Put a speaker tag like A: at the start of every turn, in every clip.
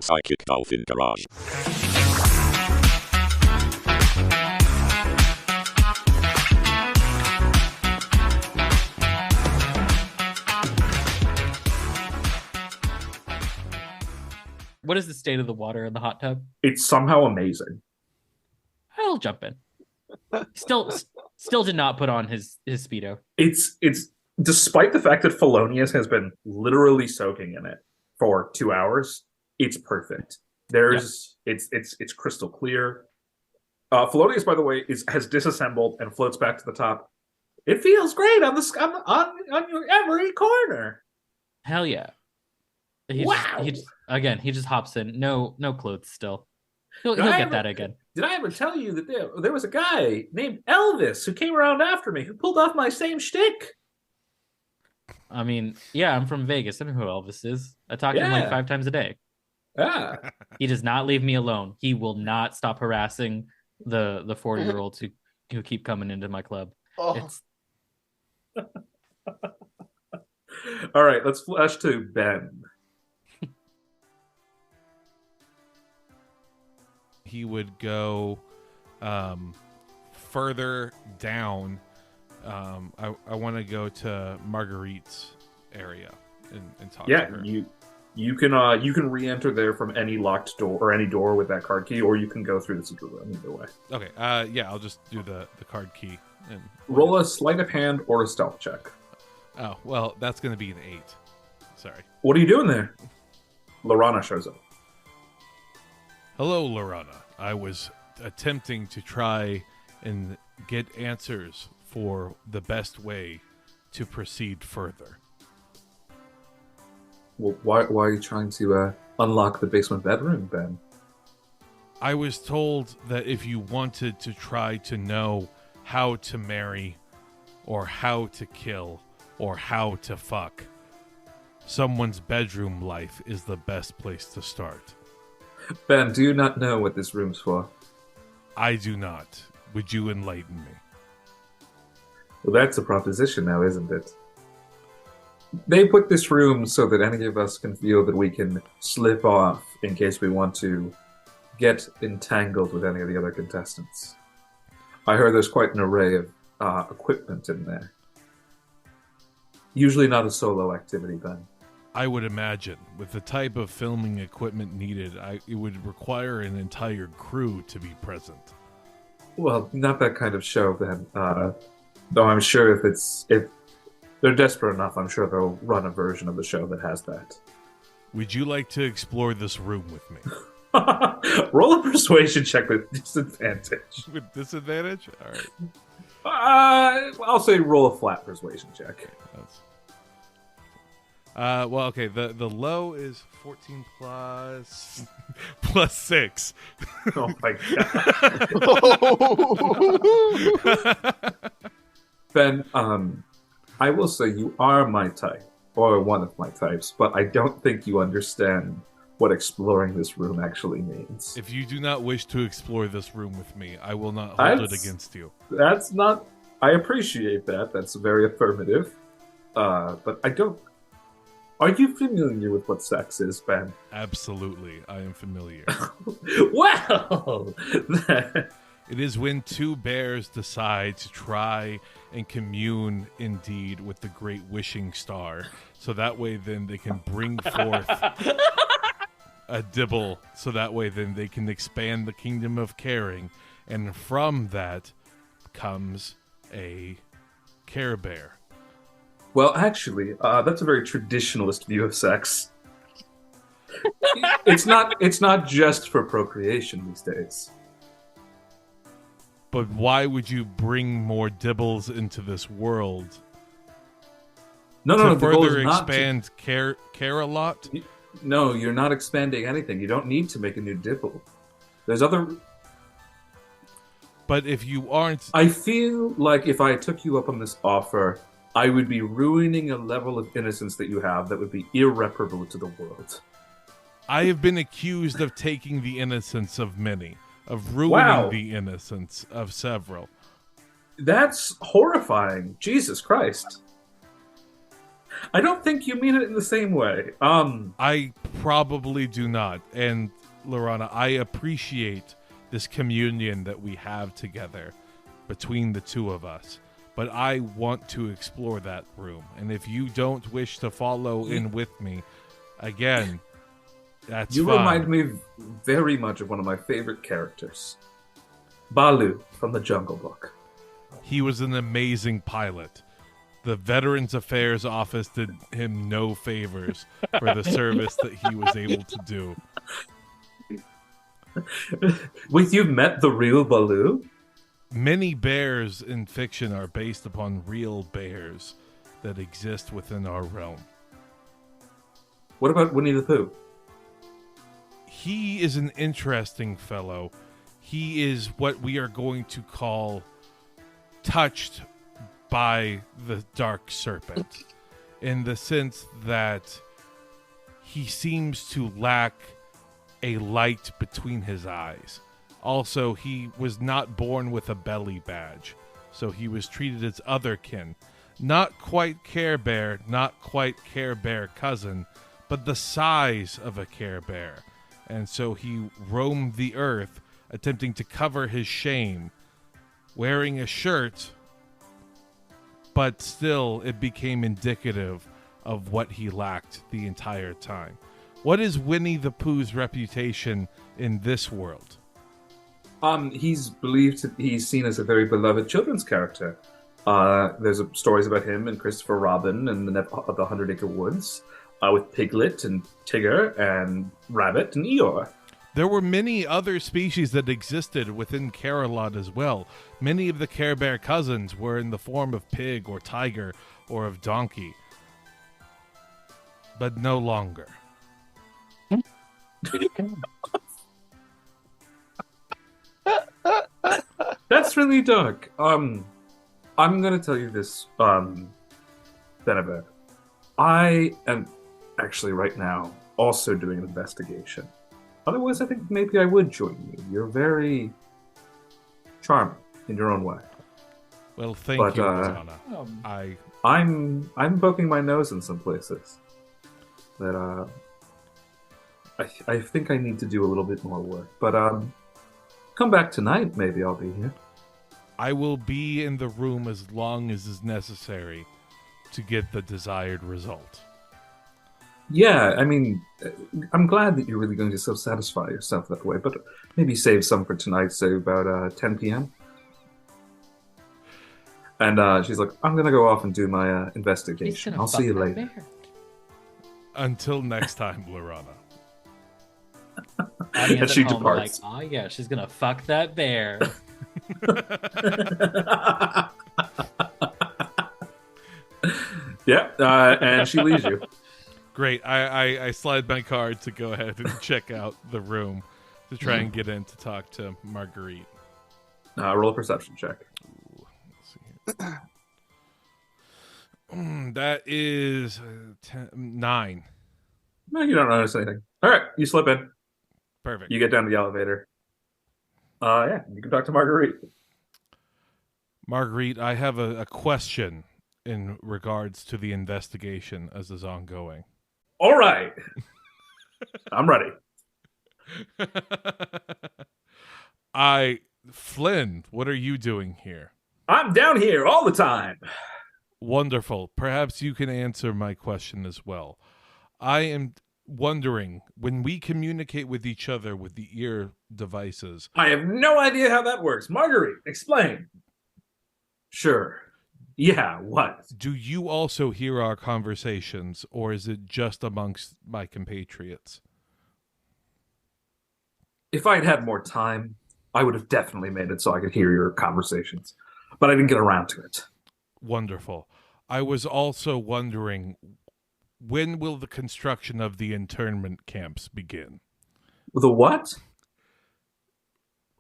A: Psychic Dolphin Garage.
B: What is the state of the water in the hot tub?
C: It's somehow amazing.
B: I'll jump in. Still did not put on his Speedo.
C: It's despite the fact that Felonius has been literally soaking in it for 2 hours, it's perfect. It's crystal clear. Felonius, by the way, has disassembled and floats back to the top. It feels great on your every corner.
B: Hell yeah!
C: Wow.
B: He just hops in. No clothes still. He'll get that again.
C: Did I ever tell you that there was a guy named Elvis who came around after me who pulled off my same shtick?
B: I mean, yeah, I'm from Vegas. I know who Elvis is. I talk to him like 5 times a day.
C: Yeah.
B: He does not leave me alone. He will not stop harassing the 40-year-olds who keep coming into my club.
C: Oh. All right, let's flash to Ben.
D: He would go further down. I want to go to Marguerite's area and talk to her.
C: You can re-enter there from any locked door or any door with that card key, or you can go through the secret room either way.
D: Okay. I'll just do the card key and
C: roll a sleight of hand or a stealth check.
D: Oh well, that's going to be an 8. Sorry.
C: What are you doing there? Lorana shows up.
D: Hello, Lorana. I was attempting to try and get answers for the best way to proceed further.
C: Well, why are you trying to unlock the basement bedroom, Ben?
D: I was told that if you wanted to try to know how to marry, or how to kill, or how to fuck, someone's bedroom life is the best place to start.
C: Ben, do you not know what this room's for?
D: I do not. Would you enlighten me?
C: Well, that's a proposition now, isn't it? They put this room so that any of us can feel that we can slip off in case we want to get entangled with any of the other contestants. I heard there's quite an array of equipment in there. Usually not a solo activity, Ben.
D: I would imagine, with the type of filming equipment needed, it would require an entire crew to be present.
C: Well, not that kind of show, Ben. Though I'm sure if they're desperate enough, I'm sure they'll run a version of the show that has that.
D: Would you like to explore this room with me?
C: Roll a persuasion check with disadvantage.
D: With disadvantage? All right.
C: I'll say roll a flat persuasion check.
D: Okay. The low is 14 plus 6.
C: Oh my god. Ben, I will say you are my type, or one of my types, but I don't think you understand what exploring this room actually means.
D: If you do not wish to explore this room with me, I will not hold it against you.
C: That's not... I appreciate that. That's very affirmative. But I don't... Are you familiar with what sex is, Ben?
D: Absolutely, I am familiar.
C: Well...
D: It is when two bears decide to try and commune indeed with the great wishing star, so that way then they can bring forth a dibble, so that way then they can expand the kingdom of caring, and from that comes a CareBear.
C: Well, actually, that's a very traditionalist view of sex. It's not just for procreation these days.
D: But why would you bring more dibbles into this world?
C: No,
D: to further expand care a lot?
C: No, you're not expanding anything. You don't need to make a new dibble. There's other...
D: But if you aren't...
C: I feel like if I took you up on this offer, I would be ruining a level of innocence that you have that would be irreparable to the world.
D: I have been accused of taking the innocence of many. Of ruining the innocence of several.
C: That's horrifying. Jesus Christ. I don't think you mean it in the same way.
D: I probably do not. And Lorana, I appreciate this communion that we have together between the two of us. But I want to explore that room. And if you don't wish to follow in with me, again, that's
C: you
D: fine.
C: remind me very much of one of my favorite characters, Balu from the Jungle Book.
D: He was an amazing pilot. The Veterans Affairs Office did him no favors for the service that he was able to do.
C: Wait, you've met the real Balu?
D: Many bears in fiction are based upon real bears that exist within our realm.
C: What about Winnie the Pooh?
D: He is an interesting fellow. He is what we are going to call touched by the dark serpent, in the sense that he seems to lack a light between his eyes. Also, he was not born with a belly badge, so he was treated as otherkin. Not quite CareBear, not quite CareBear cousin, but the size of a CareBear. And so he roamed the earth, attempting to cover his shame, wearing a shirt, but still it became indicative of what he lacked the entire time. What is Winnie the Pooh's reputation in this world?
C: He's believed he's seen as a very beloved children's character. There's stories about him and Christopher Robin and the 100 Acre Woods, with Piglet and Tigger and Rabbit and Eeyore.
D: There were many other species that existed within Carolot as well. Many of the CareBear cousins were in the form of pig or tiger or of donkey. But no longer.
C: That's really dark. I'm gonna tell you this, Benneferre. I am actually right now also doing an investigation. Otherwise, I think maybe I would join you. You're very charming in your own way.
D: Well, thank you, Rosanna.
C: I'm poking my nose in some places that I think I need to do a little bit more work. But come back tonight, maybe I'll be here.
D: I will be in the room as long as is necessary to get the desired result.
C: Yeah, I mean, I'm glad that you're really going to self-satisfy yourself that way, but maybe save some for tonight, say about 10 p.m. And she's like, I'm going to go off and do my investigation. I'll see you later.
B: Bear.
D: Until next time, Lorana.
C: And she departs.
B: Like, oh yeah, she's going to fuck that bear.
C: Yeah, and she leaves you.
D: Great. I slide my card to go ahead and check out the room to try and get in to talk to Marguerite.
C: Roll a perception check.
D: Ooh, let's see here. That is 9.
C: No, you don't notice anything. All right, you slip in.
D: Perfect.
C: You get down to the elevator. Yeah, you can talk to Marguerite.
D: Marguerite, I have a question in regards to the investigation as is ongoing.
C: All right. I'm ready.
D: Flynn, what are you doing here?
C: I'm down here all the time.
D: Wonderful. Perhaps you can answer my question as well. I am wondering, when we communicate with each other with the ear devices...
C: I have no idea how that works. Marguerite, explain. Sure. Yeah, what?
D: Do you also hear our conversations, or is it just amongst my compatriots?
C: If I'd had more time, I would have definitely made it so I could hear your conversations. But I didn't get around to it.
D: Wonderful. I was also wondering, when will the construction of the internment camps begin?
C: The what?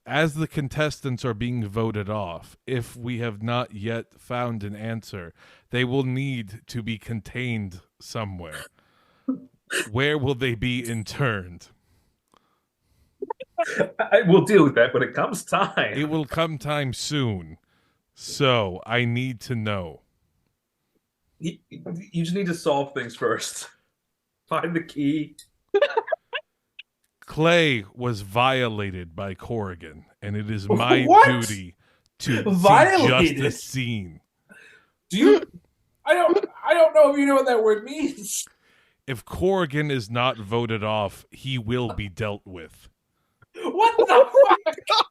D: As the contestants are being voted off, if we have not yet found an answer, they will need to be contained somewhere. Where will they be interned?
C: I will deal with that when it comes time.
D: It will come time soon. So, I need to know.
C: You just need to solve things first. Find the key.
D: Clay was violated by Corrigan, and it is my
C: What?
D: duty to see
C: Violated?
D: justice seen.
C: Do you? I don't know if you know what that word means.
D: If Corrigan is not voted off, he will be dealt with.
C: What the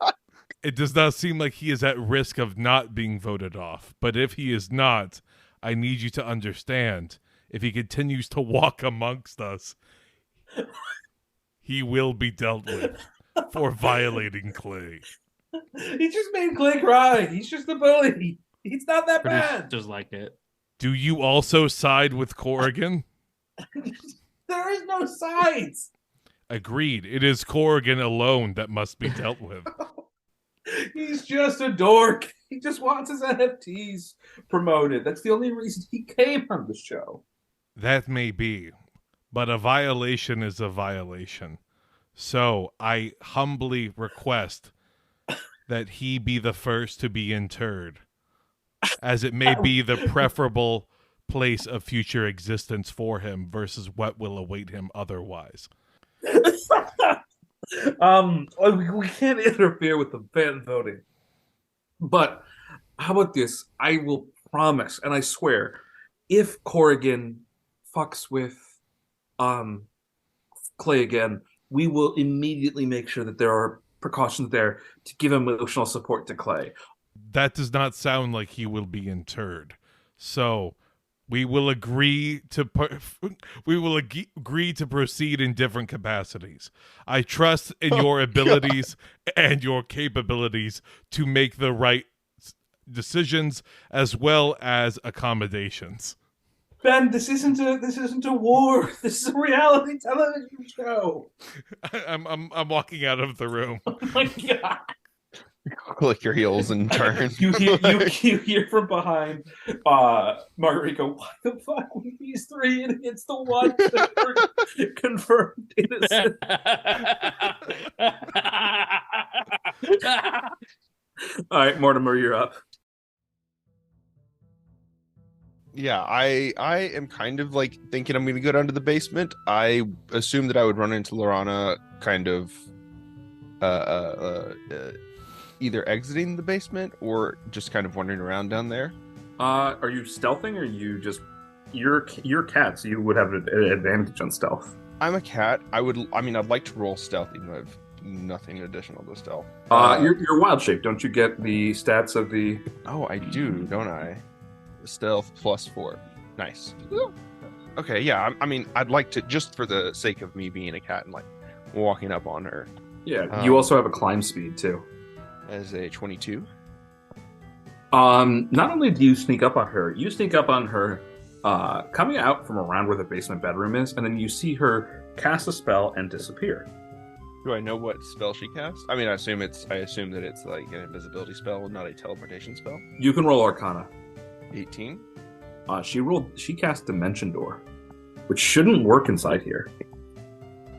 C: fuck?
D: It does not seem like he is at risk of not being voted off, but if he is not, I need you to understand, if he continues to walk amongst us, he will be dealt with for violating Clay.
C: He just made Clay cry. He's just a bully. He's not that bad.
B: Just like it.
D: Do you also side with Corrigan?
C: There is no sides.
D: Agreed. It is Corrigan alone that must be dealt with.
C: He's just a dork. He just wants his NFTs promoted. That's the only reason he came on the show.
D: That may be, but a violation is a violation. So I humbly request that he be the first to be interred, as it may be the preferable place of future existence for him versus what will await him otherwise.
C: We can't interfere with the fan voting. But how about this? I will promise, and I swear, if Corrigan fucks with Clay again, we will immediately make sure that there are precautions there to give emotional support to Clay.
D: That does not sound like he will be interred. So we will agree to agree to proceed in different capacities. I trust in your abilities and your capabilities to make the right decisions as well as accommodations.
C: Ben, this isn't a war. This is a reality television show.
D: I'm walking out of the room.
C: Oh my god.
A: Click your heels and turn.
C: You hear from behind Marguerite go, why the fuck were these three idiots the one that were confirmed innocent? All right, Mortimer, you're up.
A: Yeah, I am kind of like thinking I'm going to go down to the basement. I assume that I would run into Lorana kind of either exiting the basement or just kind of wandering around down there.
C: Are you stealthing or you just you're cat, so you would have an advantage on stealth.
A: I'm a cat. I'd like to roll stealth even though I have nothing additional to stealth.
C: You're wild shape. Don't you get the stats of the
A: Oh, I do, don't I? Stealth +4. Nice. Okay, yeah, I'd like to, just for the sake of me being a cat and like walking up on her.
C: Yeah, you also have a climb speed too.
A: As a 22.
C: Not only do you sneak up on her, you sneak up on her coming out from around where the basement bedroom is, and then you see her cast a spell and disappear.
A: Do I know what spell she casts? I assume that it's like an invisibility spell, not a teleportation spell.
C: You can roll Arcana.
A: 18.
C: She cast Dimension Door, which shouldn't work inside here.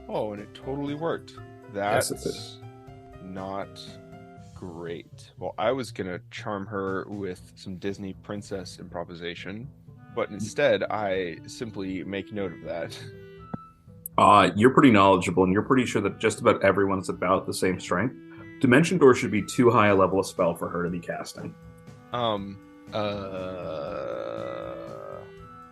A: Oh, and it totally worked.
C: Yes,
A: That's
C: it is.
A: not great. Well, I was gonna charm her with some Disney princess improvisation, but instead I simply make note of that.
C: You're pretty knowledgeable, and you're pretty sure that just about everyone's about the same strength. Dimension Door should be too high a level of spell for her to be casting.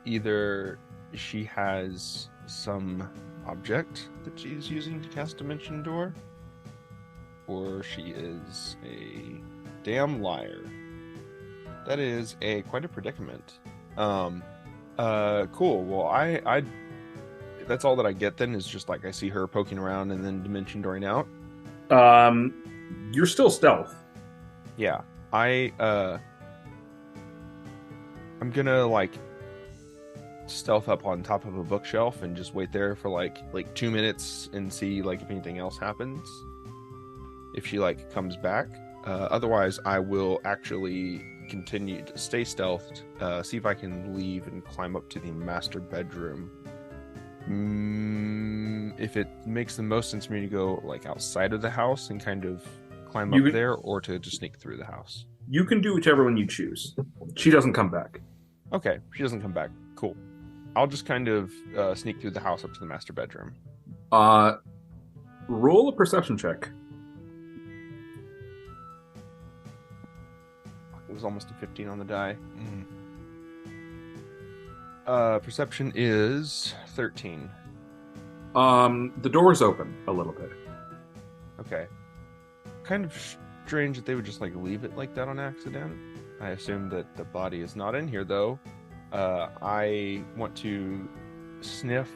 A: Either she has some object that she's using to cast Dimension Door, or she is a damn liar. That is quite a predicament. Cool. Well, I that's all that I get then, is just like I see her poking around and then Dimension Dooring out.
C: You're still stealth.
A: Yeah. I'm gonna like stealth up on top of a bookshelf and just wait there for like 2 minutes and see like if anything else happens, if she like comes back. Otherwise I will actually continue to stay stealthed, see if I can leave and climb up to the master bedroom. If it makes the most sense for me to go like outside of the house and kind of climb up there, or to just sneak through the house.
C: You can do whichever one you choose. She doesn't come back.
A: Okay, she doesn't come back. Cool. I'll just kind of sneak through the house up to the master bedroom.
C: Roll a perception check.
A: It was almost a 15 on the die.
D: Mm.
A: Perception is 13.
C: The door's open a little bit.
A: Okay. Kind of strange that they would just like leave it like that on accident. I assume that the body is not in here though. I want to sniff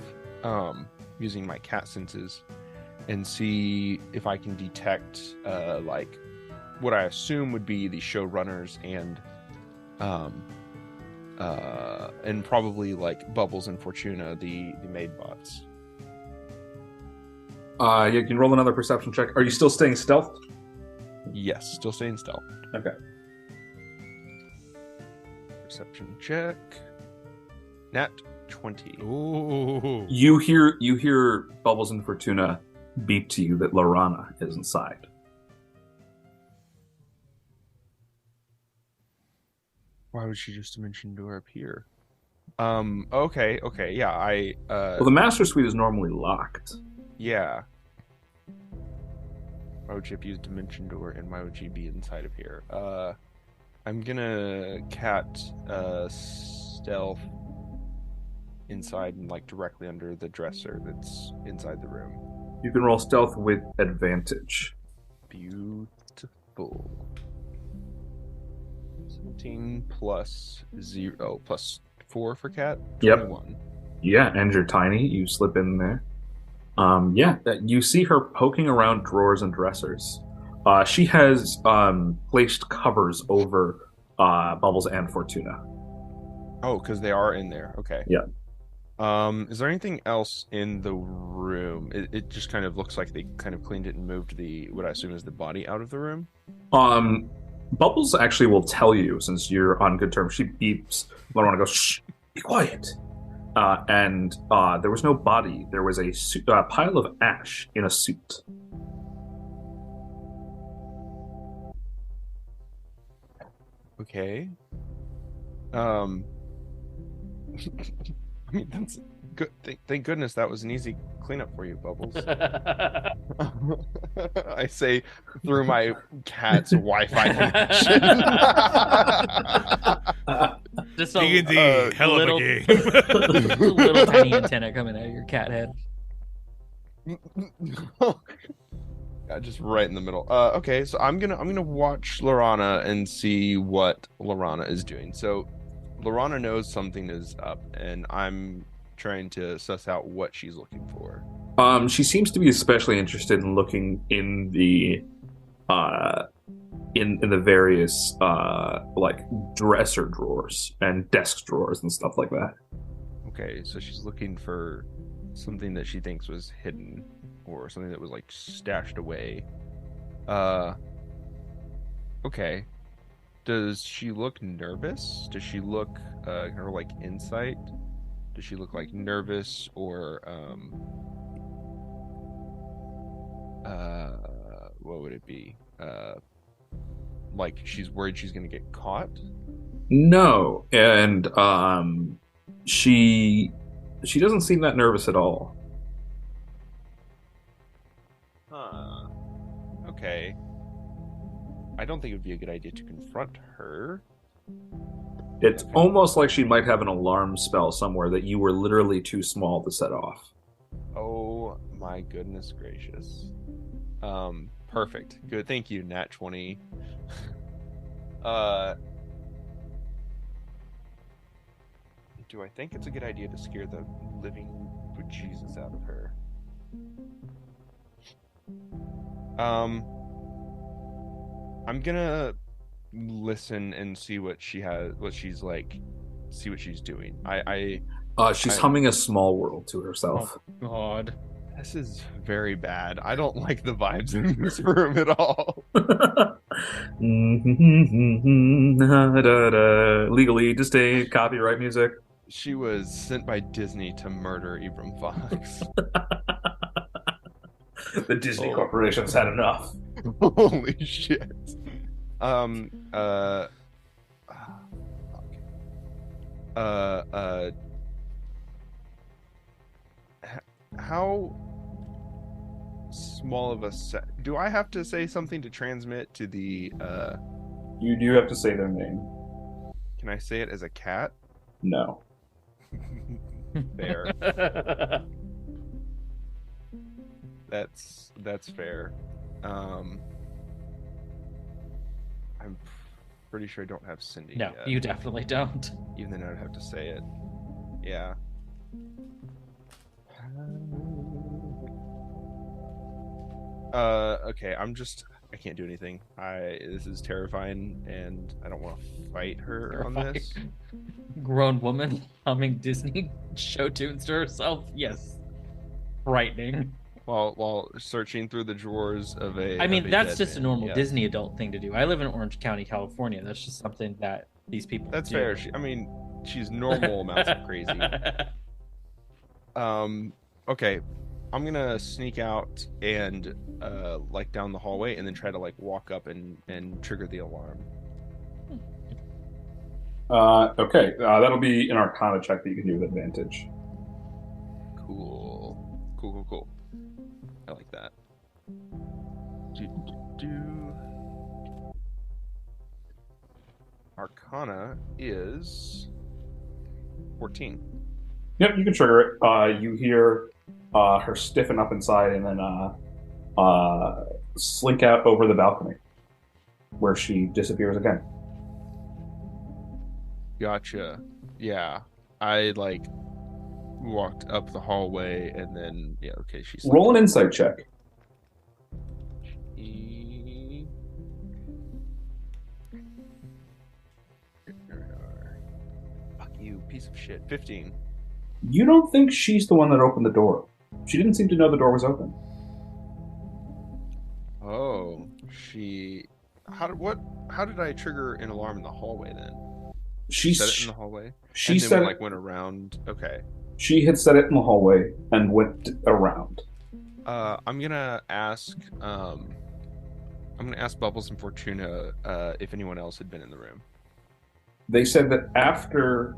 A: using my cat senses and see if I can detect like what I assume would be the showrunners and probably like Bubbles and Fortuna, the maid bots.
C: You can roll another perception check. Are you still staying stealth?
A: Yes, still staying stealth.
C: Okay.
A: Perception check. Nat 20.
D: Ooh.
C: You hear Bubbles and Fortuna beep to you that Lorana is inside.
A: Why would she just mention to her up here? Okay, yeah,
C: Well, the master suite is normally locked.
A: yeah. Why would she have used Dimension Door and why would she be inside of here? I'm gonna cat stealth inside and like directly under the dresser that's inside the room.
C: You can roll stealth with advantage.
A: Beautiful. 17 plus 0 plus 4 for cat. 21.
C: Yep. Yeah, and you're tiny. You slip in there. You see her poking around drawers and dressers. She has placed covers over Bubbles and Fortuna.
A: Oh, because they are in there. Okay.
C: Yeah.
A: Is there anything else in the room? It just kind of looks like they kind of cleaned it and moved what I assume is the body out of the room.
C: Bubbles actually will tell you, since you're on good terms. She beeps. Lorana goes, shh, be quiet. And there was no body. There was a pile of ash in a suit.
A: Okay. I mean, that's good. Thank goodness that was an easy cleanup for you, Bubbles. I say through my cat's Wi-Fi connection.
B: Just
D: D&D, hell of a game.
B: little tiny antenna coming out of your cat head.
A: Yeah, just right in the middle. Okay, so I'm gonna watch Lorana and see what Lorana is doing. So Lorana knows something is up, and I'm trying to suss out what she's looking for.
C: She seems to be especially interested in looking in the in the various like dresser drawers and desk drawers and stuff like that.
A: Okay, so she's looking for something that she thinks was hidden or something that was like stashed away. Okay. Does she look nervous? Does she look her like insight? Does she look like nervous or what would it be? Like she's worried she's gonna get caught?
C: No, and she doesn't seem that nervous at all.
A: Huh. Okay. I don't think it would be a good idea to confront her.
C: It's almost like she might have an alarm spell somewhere that you were literally too small to set off.
A: Oh my goodness gracious. Perfect. Good. Thank you, Nat 20. Do I think it's a good idea to scare the living bejesus out of her? I'm gonna listen and see what she has, what she's like, see what she's doing.
C: She's humming a small world to herself.
B: Oh, God.
A: This is very bad. I don't like the vibes in this room at all.
C: Legally distinct copyright music.
A: She was sent by Disney to murder Ibram Fox.
C: The Disney corporation's had enough.
A: Holy shit. uh, uh, how small of a set? Do I have to say something to transmit to the?
C: You do have to say their name.
A: Can I say it as a cat?
C: No.
A: Fair. That's fair. I'm pretty sure I don't have Cindy.
B: No,
A: yet,
B: you definitely don't.
A: even then I'd have to say it. Yeah. Okay, I can't do anything. This is terrifying and I don't want to fight her on
B: Terrifying.
A: this.
B: Grown woman humming Disney show tunes to herself. Yes. Frightening.
A: While searching through the drawers of a
B: I mean,
A: of a
B: that's
A: dead
B: just a
A: man,
B: normal
A: yes.
B: Disney adult thing to do. I live in Orange County, California. That's just something that these people
A: That's
B: do.
A: fair. She's normal amounts of crazy. Okay. I'm gonna sneak out and like down the hallway and then try to like walk up and trigger the alarm.
C: Okay. That'll be an Arcana check that you can do with advantage.
A: Cool. I like that. Do. Arcana is 14.
C: Yep, you can trigger it. You hear her stiffen up inside and then slink out over the balcony, where she disappears again.
A: Gotcha. Yeah. I like walked up the hallway and then okay, she's
C: Roll an insight check.
A: Fuck you, piece of shit. 15.
C: You don't think she's the one that opened the door. She didn't seem to know the door was open.
A: Oh, how did I trigger an alarm in the hallway then?
C: She
A: set it in the hallway.
C: She
A: and then
C: said
A: we, like went around. Okay.
C: She had set it in the hallway and went around.
A: I'm gonna ask Bubbles and Fortuna if anyone else had been in the room.
C: They said that after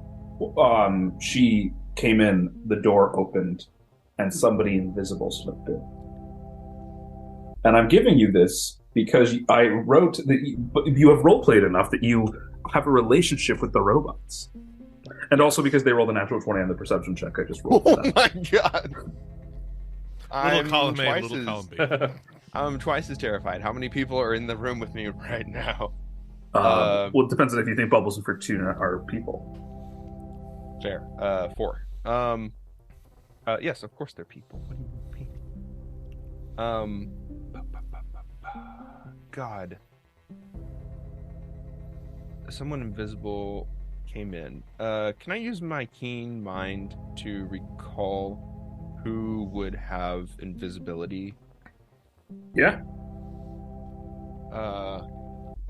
C: she came in, the door opened and somebody invisible slipped in. And I'm giving you this because I wrote that you have roleplayed enough that you have a relationship with the robots. And also because they rolled a natural 20 on the perception check, I just rolled
A: Oh
C: that.
A: my god.
D: Little column A, little column B.
A: I'm twice as terrified. How many people are in the room with me right now?
C: Well, it depends on if you think Bubbles and Fortuna are people.
A: Fair. 4. Yes, of course they're people. What do you mean? God. Someone invisible came in. Can I use my keen mind to recall who would have invisibility?
C: Yeah.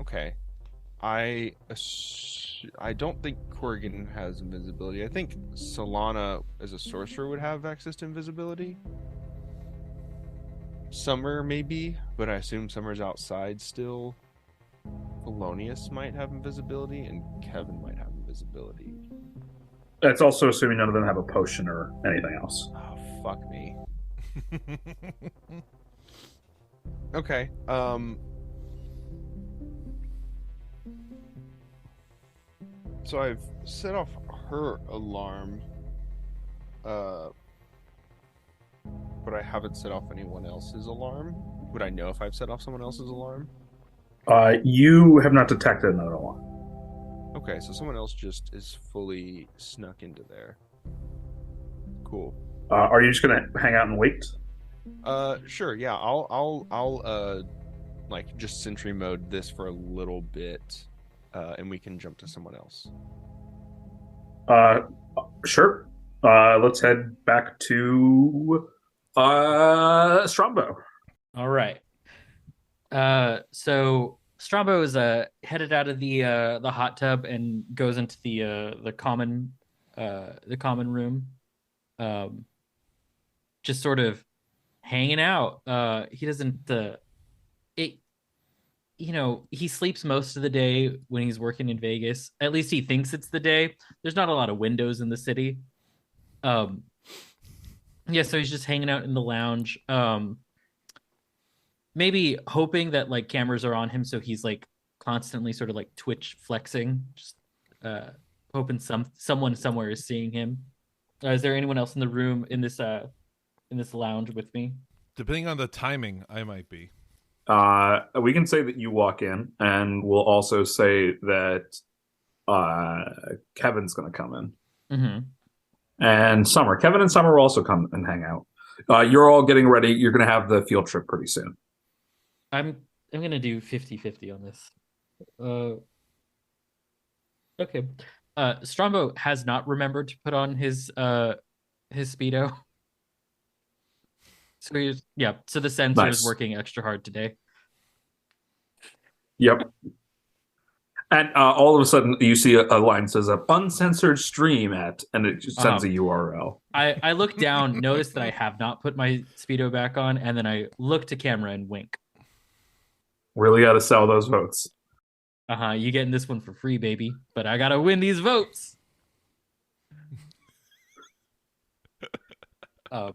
A: Okay. I don't think Corrigan has invisibility. I think Solana as a sorcerer would have access to invisibility. Summer maybe, but I assume Summer's outside still. Polonius might have invisibility, and Kevin might have invisibility.
C: That's also assuming none of them have a potion or anything else.
A: Oh, fuck me. Okay. So I've set off her alarm, but I haven't set off anyone else's alarm. Would I know if I've set off someone else's alarm?
C: You have not detected another one.
A: Okay, so someone else just is fully snuck into there. Cool.
C: Are you just gonna hang out and wait?
A: Sure. Yeah, I'll like just sentry mode this for a little bit, and we can jump to someone else.
C: Sure. Let's head back to Strombo.
B: All right. So Strombo is headed out of the hot tub and goes into the common room, just sort of hanging out. He doesn't he sleeps most of the day when he's working in Vegas. At least he thinks it's the day. There's not a lot of windows in the city. Yeah, so he's just hanging out in the lounge. Maybe hoping that like cameras are on him, so he's like constantly sort of like twitch flexing, just hoping someone somewhere is seeing him. Is there anyone else in the room in this lounge with me?
D: Depending on the timing, I might be.
C: We can say that you walk in, and we'll also say that Kevin's going to come in.
B: Mm-hmm.
C: And Summer. Kevin and Summer will also come and hang out. You're all getting ready. You're going to have the field trip pretty soon.
B: I'm going to do 50-50 on this. Okay. Strombo has not remembered to put on his Speedo. So so the sensor is working extra hard today.
C: Yep. And all of a sudden, you see a line that says uncensored stream at, and it just sends a URL.
B: I look down, notice that I have not put my Speedo back on, and then I look to camera and wink.
C: Really got to sell those votes.
B: You getting this one for free, baby. But I got to win these votes. You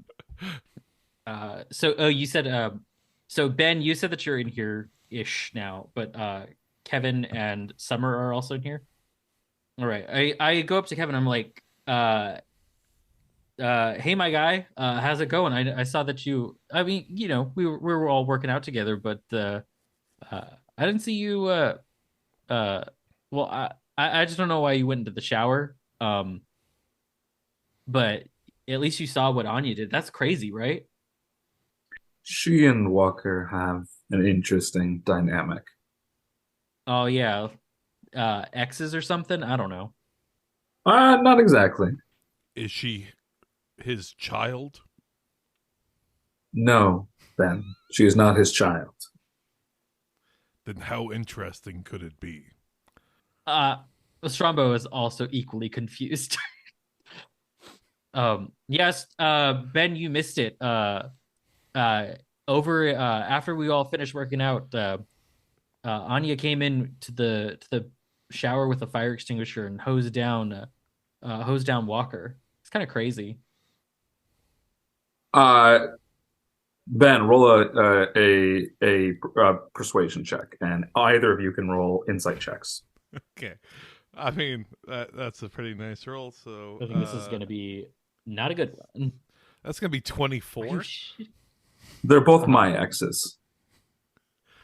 B: said, so Ben, you said that you're in here-ish now, but Kevin and Summer are also in here. All right. I go up to Kevin. I'm like, hey, my guy, how's it going? I saw that we were all working out together, but I didn't see you. Well, I just don't know why you went into the shower. But at least you saw what Anya did. That's crazy, right?
C: She and Walker have an interesting dynamic.
B: Oh yeah, exes or something. I don't know.
C: Not exactly.
D: Is she his child?
C: No, Ben. She is not his child.
D: Then how interesting could it be?
B: Strombo is also equally confused. Yes, Ben, you missed it. Over after we all finished working out, Anya came in to the shower with a fire extinguisher and hosed down Walker. It's kind of crazy.
C: Ben, roll a persuasion check, and either of you can roll insight checks.
D: Okay, I mean that's a pretty nice roll. So
B: I think this is going to be not a good one.
D: That's going to be 24.
C: They're both my exes.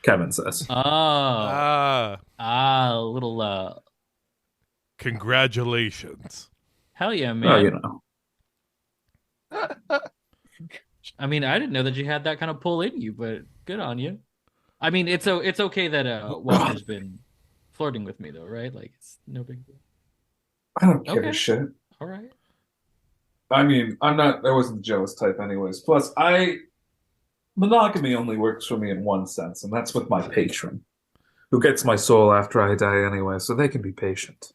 C: Kevin says.
B: A little.
D: Congratulations.
B: Hell yeah, man.
C: Well, you know.
B: I mean, I didn't know that you had that kind of pull in you, but good on you. I mean, it's okay that Walter's been flirting with me though, right? Like it's no big deal.
C: I don't give a shit.
B: All right.
C: I mean, I wasn't the jealous type anyways. Plus, monogamy only works for me in one sense, and that's with my patron, who gets my soul after I die anyway, so they can be patient.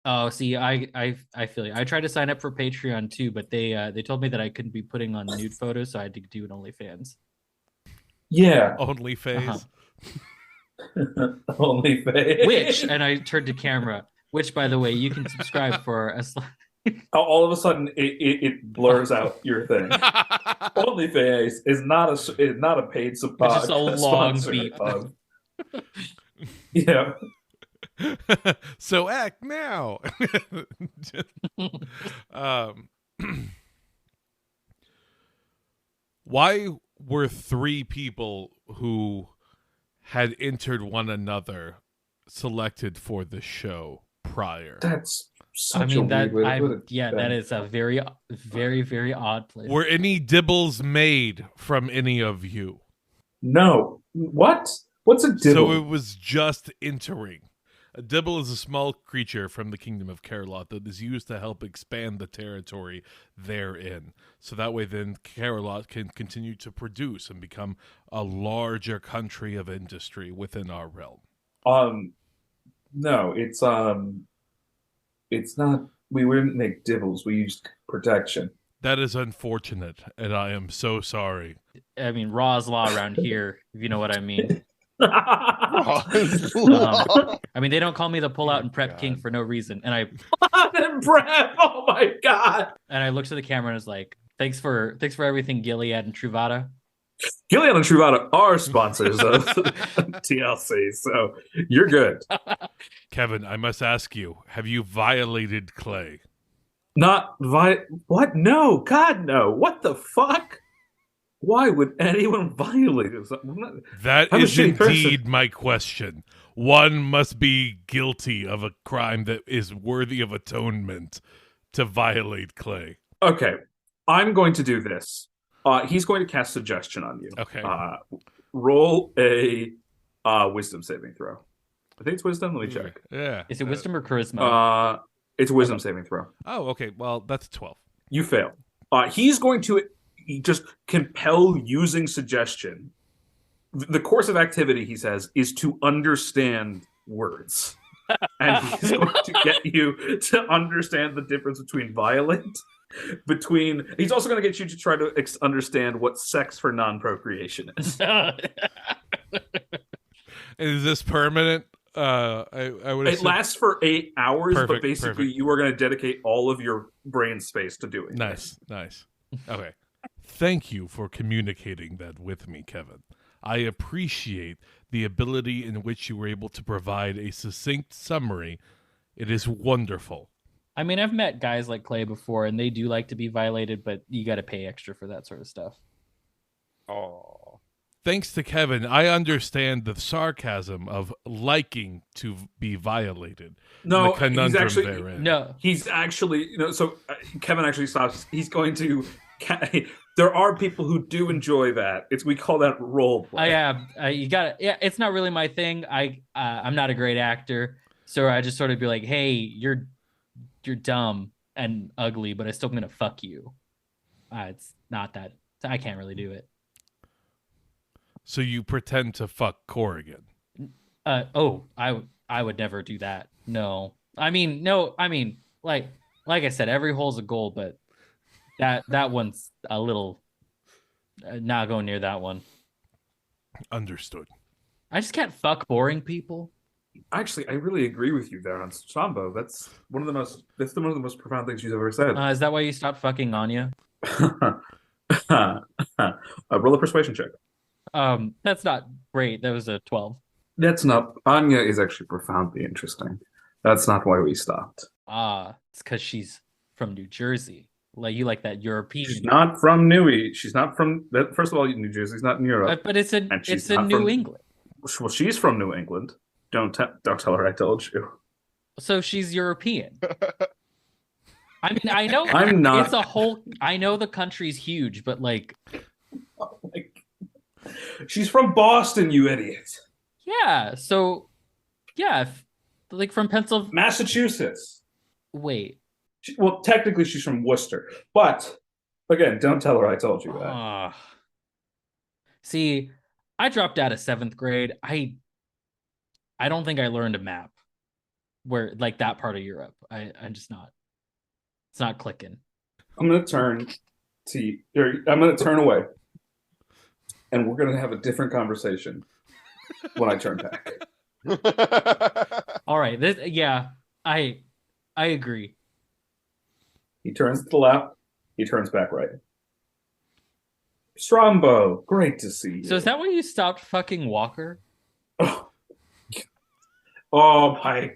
B: Oh, see, I feel you. I tried to sign up for Patreon too, but they told me that I couldn't be putting on nude photos, so I had to do an OnlyFans.
C: Yeah.
D: OnlyFans.
C: OnlyFans.
B: Which, and I turned to camera, which, by the way, you can subscribe for as
C: all of a sudden it blurs out your thing. OnlyFans is not a paid support.
B: It's just a long beat.
C: Yeah.
D: So act now. Why were 3 people who had entered one another selected for the show prior?
C: That's that
B: is a very, very, very odd place.
D: Were any dibbles made from any of you?
C: No. What? What's a dibble?
D: So it was just entering. A dibble is a small creature from the kingdom of Carolot that is used to help expand the territory therein. So that way then Carolot can continue to produce and become a larger country of industry within our realm.
C: No, it's not. We wouldn't make dibbles. We used protection.
D: That is unfortunate, and I am so sorry.
B: I mean, Raw's law around here, if you know what I mean. I mean, they don't call me the pull out and prep king for no reason. And I
C: Prep. Oh my god.
B: and I looked to the camera and was like, thanks for everything, Gilead and Truvada.
C: Gilead and Truvada are sponsors of TLC, so you're good.
D: Kevin, I must ask you, have you violated Clay?
C: What? No, God, no. What the fuck? Why would anyone violate this?
D: That
C: I'm a
D: is
C: shitty
D: indeed
C: person.
D: my question. One must be guilty of a crime that is worthy of atonement to violate Clay.
C: Okay, I'm going to do this. He's going to cast suggestion on you.
D: Okay.
C: Roll a wisdom saving throw. I think it's wisdom. Let me check.
D: Yeah.
B: Is it wisdom or charisma?
C: It's a wisdom saving throw.
D: Oh, okay. Well, that's 12.
C: You fail. He's going to just compel using suggestion. The course of activity, he says, is to understand words. And he's going to get you to understand the difference between violent, he's also going to get you to try to understand what sex for non-procreation is.
D: Is this permanent? I would
C: It
D: assume...
C: lasts for 8 hours,
D: Perfect,
C: but basically you are going to dedicate all of your brain space to doing
D: Nice. Okay. Thank you for communicating that with me, Kevin. I appreciate the ability in which you were able to provide a succinct summary. It is wonderful.
B: I mean, I've met guys like Clay before, and they do like to be violated, but you got to pay extra for that sort of stuff.
A: Oh,
D: Thanks to Kevin, I understand the sarcasm of liking to be violated.
C: No,
D: the conundrum
C: he's actually
D: therein.
B: No,
C: he's actually so Kevin actually stops. He's going to. There are people who do enjoy that. We call that role play.
B: you got it. Yeah, it's not really my thing. I'm not a great actor, so I just sort of be like, hey, you're dumb and ugly, but I'm still gonna fuck you. It's not that. I can't really do it.
D: So you pretend to fuck Corrigan.
B: I would never do that. No. I mean, like I said, every hole's a goal, but that one's a little not going near that one.
D: Understood.
B: I just can't fuck boring people.
C: Actually, I really agree with you there on Strombo. That's one of the most profound things she's ever said.
B: Is that why you stopped fucking Anya?
C: Roll a persuasion check.
B: That's not great. That was a 12.
C: That's not. Anya is actually profoundly interesting. That's not why we stopped.
B: It's because she's from New Jersey. Like you like that European.
C: She's not from Newey. She's not from. First of all, New Jersey's not in Europe.
B: But it's in New England.
C: Well, she's from New England. Don't tell her I told you.
B: So she's European. I mean, I know.
C: I'm not.
B: It's a whole. I know the country's huge, but like.
C: Oh my God. She's from Boston, you idiot.
B: Yeah. So, yeah, like from Pennsylvania,
C: Massachusetts.
B: Wait.
C: Well, technically, she's from Worcester, but again, don't tell her I told you that.
B: See, I dropped out of 7th grade. I don't think I learned a map where like that part of Europe. I'm just not. It's not clicking.
C: I'm gonna turn away, and we're gonna have a different conversation when I turn back.
B: All right. I agree.
C: He turns to the left. He turns back right. Strombo, great to see you.
B: So is that why you stopped fucking Walker?
C: Oh my!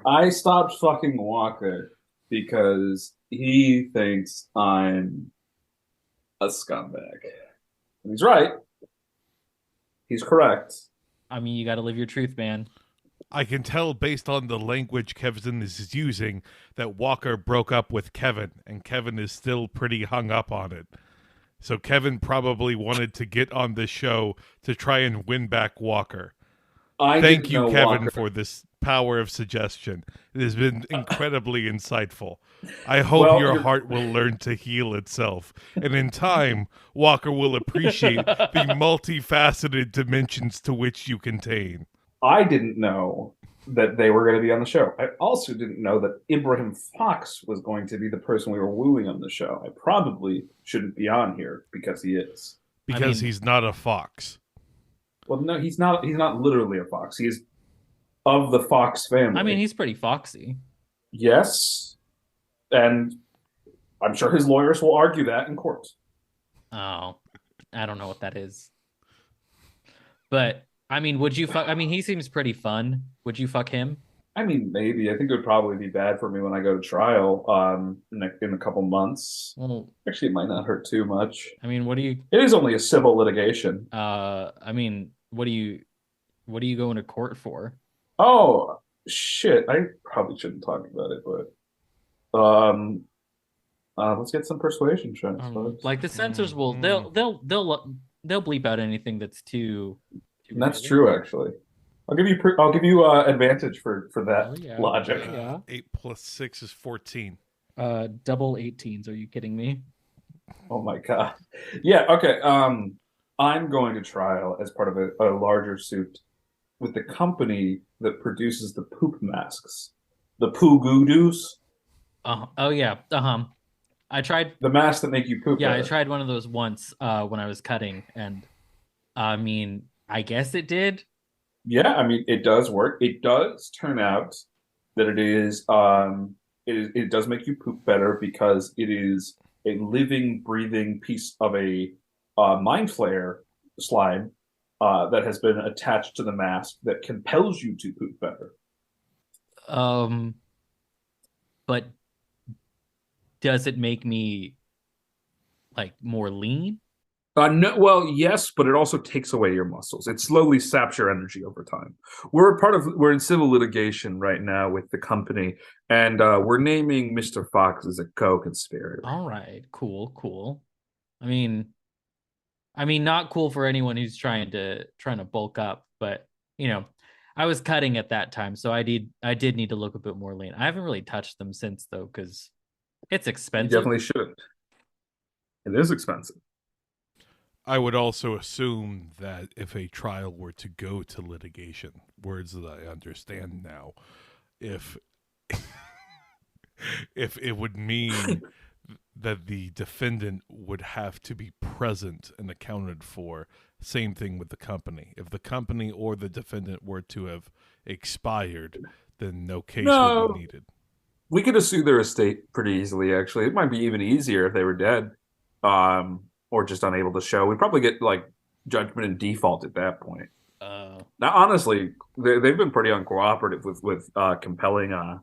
C: I stopped fucking Walker because he thinks I'm a scumbag. And he's right. He's correct.
B: I mean, you got to live your truth, man.
D: I can tell based on the language Kevin is using that Walker broke up with Kevin, and Kevin is still pretty hung up on it. So Kevin probably wanted to get on this show to try and win back Walker. Thank you, Kevin,
C: Walker.
D: for this power of suggestion. It has been incredibly insightful. I hope your heart will learn to heal itself. And in time, Walker will appreciate the multifaceted dimensions to which you contain.
C: I didn't know that they were going to be on the show. I also didn't know that Ibrahim Fox was going to be the person we were wooing on the show. I probably shouldn't be on here because he is.
D: Because he's not a fox.
C: Well, no, he's not. He's not literally a fox. He's of the fox family.
B: I mean, he's pretty foxy.
C: Yes, and I'm sure his lawyers will argue that in court.
B: Oh, I don't know what that is. But I mean, would you fuck? I mean, he seems pretty fun. Would you fuck him?
C: I mean, maybe. I think it would probably be bad for me when I go to trial in a couple months.
B: Well,
C: Actually, it might not hurt too much.
B: I mean, what do you?
C: It is only a civil litigation.
B: I mean, what do you going to court for?
C: Oh shit! I probably shouldn't talk about it, but let's get some persuasion checks.
B: Like the censors will, they'll bleep out anything that's too
C: That's true, actually. I'll give you advantage for that logic.
D: 8 + 6 is 14.
B: Double 18s. Are you kidding me?
C: Oh my god. Yeah. Okay. I'm going to trial as part of a larger suit with the company that produces the poop masks, the poo goo-doos.
B: Oh yeah. I tried
C: the masks that make you poop.
B: Yeah,
C: better.
B: I tried one of those once when I was cutting, and I mean, I guess it did.
C: Yeah, I mean, it does work. It does turn out that it does make you poop better because it is a living, breathing piece of a mind flayer slime that has been attached to the mask that compels you to poop better.
B: But does it make me like more lean?
C: No, well, yes, but it also takes away your muscles. It slowly saps your energy over time. We're in civil litigation right now with the company, and we're naming Mr. Fox as a co-conspirator.
B: All right, cool. I mean, not cool for anyone who's trying to bulk up, but you know, I was cutting at that time, so I did need to look a bit more lean. I haven't really touched them since though, because it's expensive.
C: You definitely shouldn't. It is expensive.
D: I would also assume that if a trial were to go to litigation, words that I understand now, if it would mean that the defendant would have to be present and accounted for, same thing with the company. If the company or the defendant were to have expired, then no case would be needed.
C: We could sue their estate pretty easily, actually. It might be even easier if they were dead. Or just unable to show. We'd probably get like judgment in default at that point. Now, honestly, they've been pretty uncooperative with compelling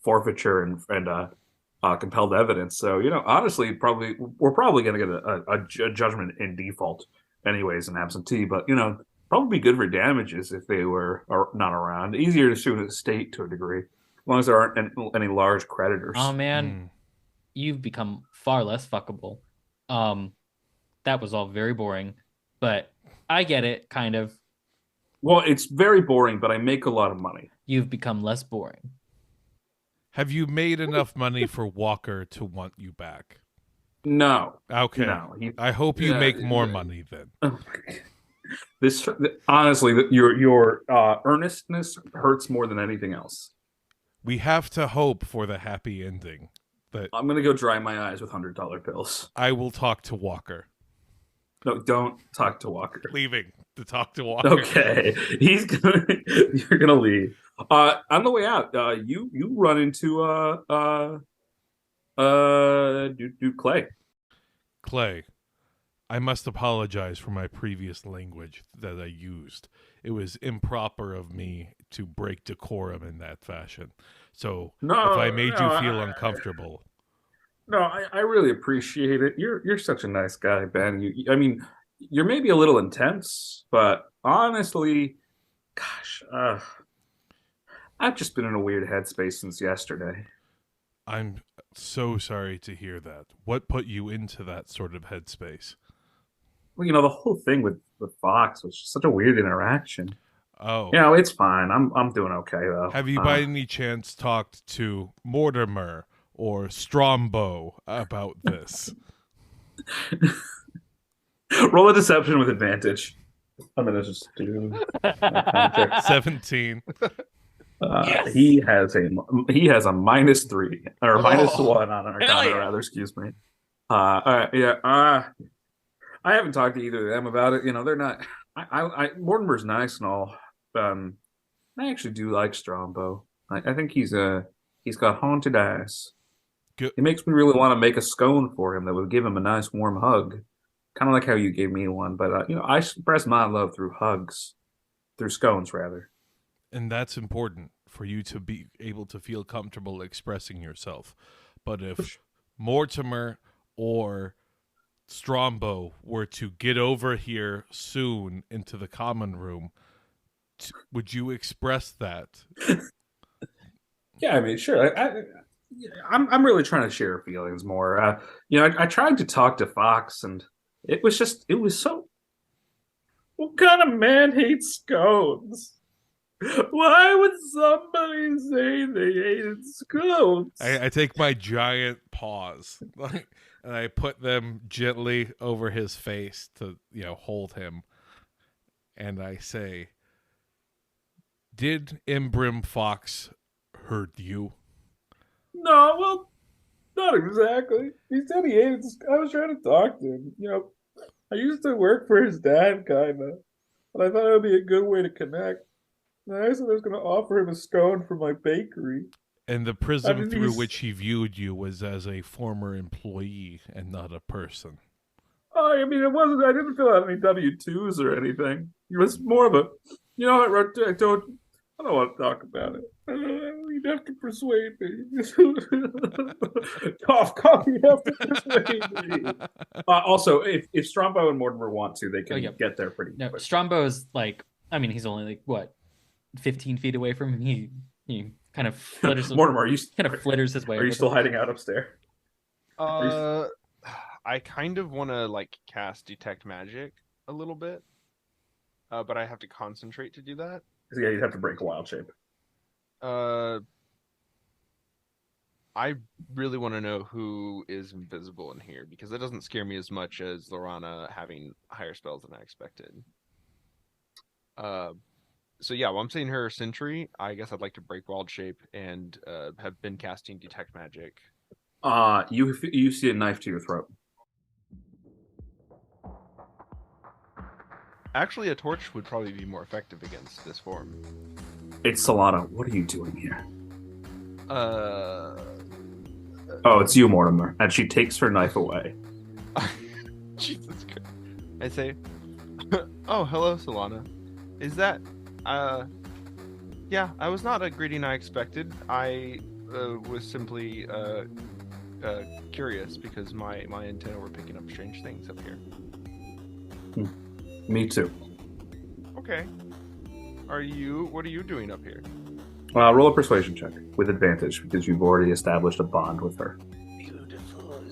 C: forfeiture and compelled evidence. So honestly, we're probably going to get a judgment in default, anyways, in absentee. But probably be good for damages if they were not around. Easier to sue the state to a degree, as long as there aren't any large creditors.
B: Oh man. You've become far less fuckable. That was all very boring, but I get it, kind of.
C: Well, it's very boring, but I make a lot of money.
B: You've become less boring.
D: Have you made enough money for Walker to want you back?
C: No.
D: Okay.
C: No.
D: I hope you make more money then.
C: This honestly, your earnestness hurts more than anything else.
D: We have to hope for the happy ending. But
C: I'm going to go dry my eyes with $100 bills.
D: I will talk to Walker.
C: No, don't talk to Walker.
D: Leaving to talk to Walker.
C: Okay. You're going to leave. On the way out, you run into Clay.
D: Clay, I must apologize for my previous language that I used. It was improper of me to break decorum in that fashion. So if I made you feel uncomfortable.
C: No, I really appreciate it. You're such a nice guy, Ben. You're maybe a little intense, but honestly, gosh, I've just been in a weird headspace since yesterday.
D: I'm so sorry to hear that. What put you into that sort of headspace?
C: Well, the whole thing with Fox was just such a weird interaction.
D: Oh.
C: It's fine. I'm doing okay though.
D: Have you by any chance talked to Mortimer or Strombo about this?
C: Roll a deception with advantage. I'm gonna just do
D: 17.
C: Yes. He has a -3 or -1 on our counter, rather. Excuse me. All right, yeah. I haven't talked to either of them about it. They're not. Mortimer's nice and all. I actually do like Strombo. I think he's got haunted eyes.
D: Good.
C: It makes me really want to make a scone for him that would give him a nice warm hug, kind of like how you gave me one. But I express my love through hugs, through scones rather.
D: And that's important for you to be able to feel comfortable expressing yourself. But if Mortimer or Strombo were to get over here soon into the common room, would you express that?
C: Yeah, I mean, sure. I'm really trying to share feelings more. I tried to talk to Fox, and it was so. What kind of man hates scones? Why would somebody say they hated scones?
D: I take my giant paws and I put them gently over his face to hold him, and I say, "Did Imbrim Fox hurt you?"
C: No, well, not exactly. He said he hated. I was trying to talk to him. I used to work for his dad, kinda, but I thought it would be a good way to connect. And I said I was going to offer him a scone from my bakery.
D: And the prism through which he viewed you was as a former employee and not a person.
C: Oh, I mean, it wasn't. I didn't fill out any W-2s or anything. It was more of a. I don't want to talk about it. You'd have to persuade me. cough. You'd have to persuade me. Also, if Strombo and Mortimer want to, they can get there pretty quick.
B: Strombo's he's only like what, 15 feet away from him. He kind of flitters.
C: Mortimer,
B: flitters his way.
C: Are you still hiding out upstairs?
A: I kind of want to cast detect magic a little bit, but I have to concentrate to do that.
C: Yeah, you'd have to break wild shape.
A: I really want to know who is invisible in here, because that doesn't scare me as much as Lorana having higher spells than I expected. So yeah, while I'm seeing her sentry, I guess I'd like to break wild shape and have been casting detect magic.
C: You see a knife to your throat.
A: Actually, a torch would probably be more effective against this form.
C: It's Solana. What are you doing here?
A: Oh,
C: it's you, Mortimer. And she takes her knife away.
A: Jesus Christ. I say, oh, hello, Solana. Is that, yeah, I was not a greeting I expected. I was simply curious because my antenna were picking up strange things up here.
C: Me too.
A: Okay. What are you doing up here?
C: Roll a persuasion check with advantage because you've already established a bond with her.
A: Beautiful.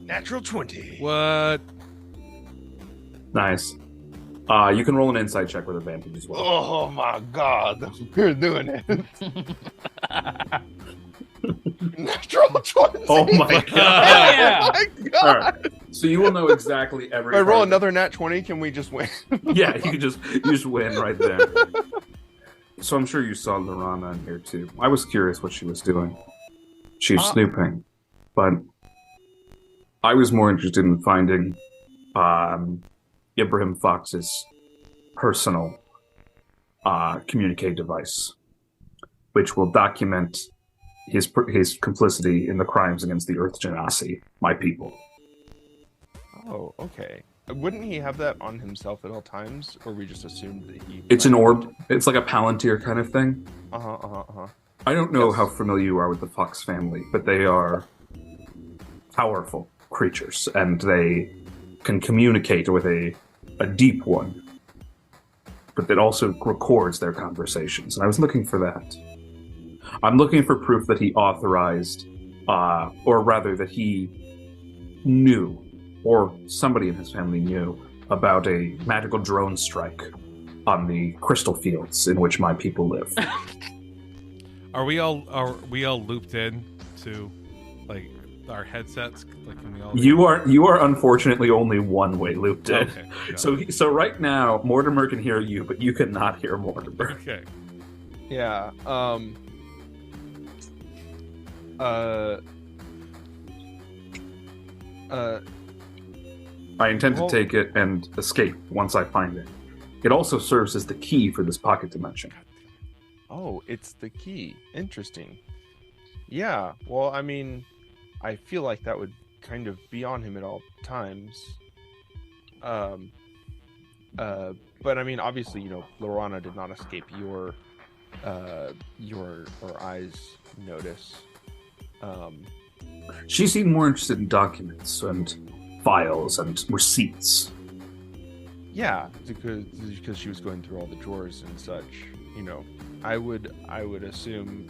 A: Natural 20.
D: What?
C: Nice. You can roll an insight check with advantage as well.
A: Oh my god, we're doing it. Natural 20.
C: Oh my god.
B: Yeah.
A: Oh my god.
C: All right. So you will know exactly every.
A: If I roll another nat 20, can we just win?
C: Yeah, you just win right there. So I'm sure you saw Lorana in here too. I was curious what she was doing. She was snooping, but I was more interested in finding Ibrahim Fox's personal communique device, which will document his complicity in the crimes against the Earth Genasi, my people.
A: Oh, okay. Wouldn't he have that on himself at all times, or we just assumed that he...
C: It's an orb. It's like a Palantir kind of thing. I don't know how familiar you are with the Fox family, but they are powerful creatures, and they can communicate with a deep one, but that also records their conversations. And I was looking for that. I'm looking for proof that he authorized, or rather that he knew, or somebody in his family knew, about a magical drone strike on the crystal fields in which my people live.
D: Are we all looped in to our headsets? Can we all?
C: You are unfortunately only one way looped in.
D: Okay,
C: so right now Mortimer can hear you, but you cannot hear Mortimer.
D: Okay.
A: Yeah.
C: I intend to take it and escape once I find it. It also serves as the key for this pocket dimension.
A: Oh, it's the key. Interesting. Yeah, well, I mean, I feel like that would kind of be on him at all times. But I mean, obviously, Lorana did not escape your eyes notice.
C: She seemed more interested in documents and files and receipts.
A: Yeah, because she was going through all the drawers and such. I would assume.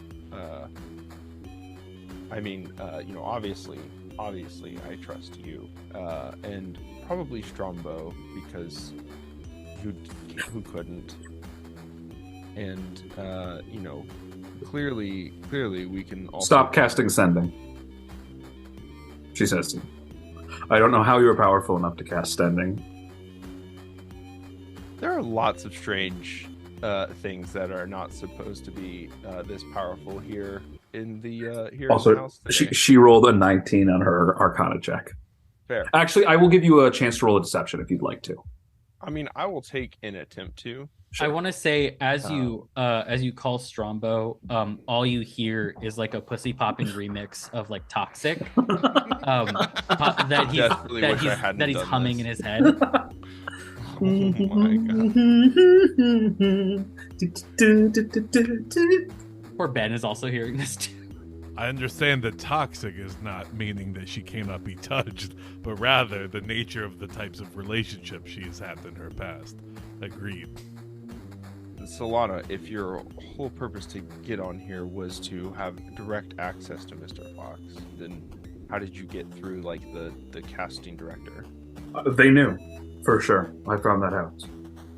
A: Obviously, I trust you, and probably Strombo because who couldn't, and clearly we can also
C: Stop casting sending. She says to you. I don't know how you are powerful enough to cast sending.
A: There are lots of strange things that are not supposed to be this powerful here in the hero's
C: Also,
A: house today.
C: she rolled a 19 on her Arcana check.
A: Fair.
C: Actually, I will give you a chance to roll a deception if you'd like to.
A: I mean, I will take an attempt to.
B: I want to say, as you call Strombo, all you hear is like a pussy popping remix of like Toxic, that he's humming in his head.
A: Oh my god.
B: Poor Ben is also hearing this too.
D: I understand that toxic is not meaning that she cannot be touched, but rather the nature of the types of relationships she has had in her past. Agreed.
A: Solana, if your whole purpose to get on here was to have direct access to Mr. Fox, then how did you get through like the casting director?
C: They knew, for sure. I found that out.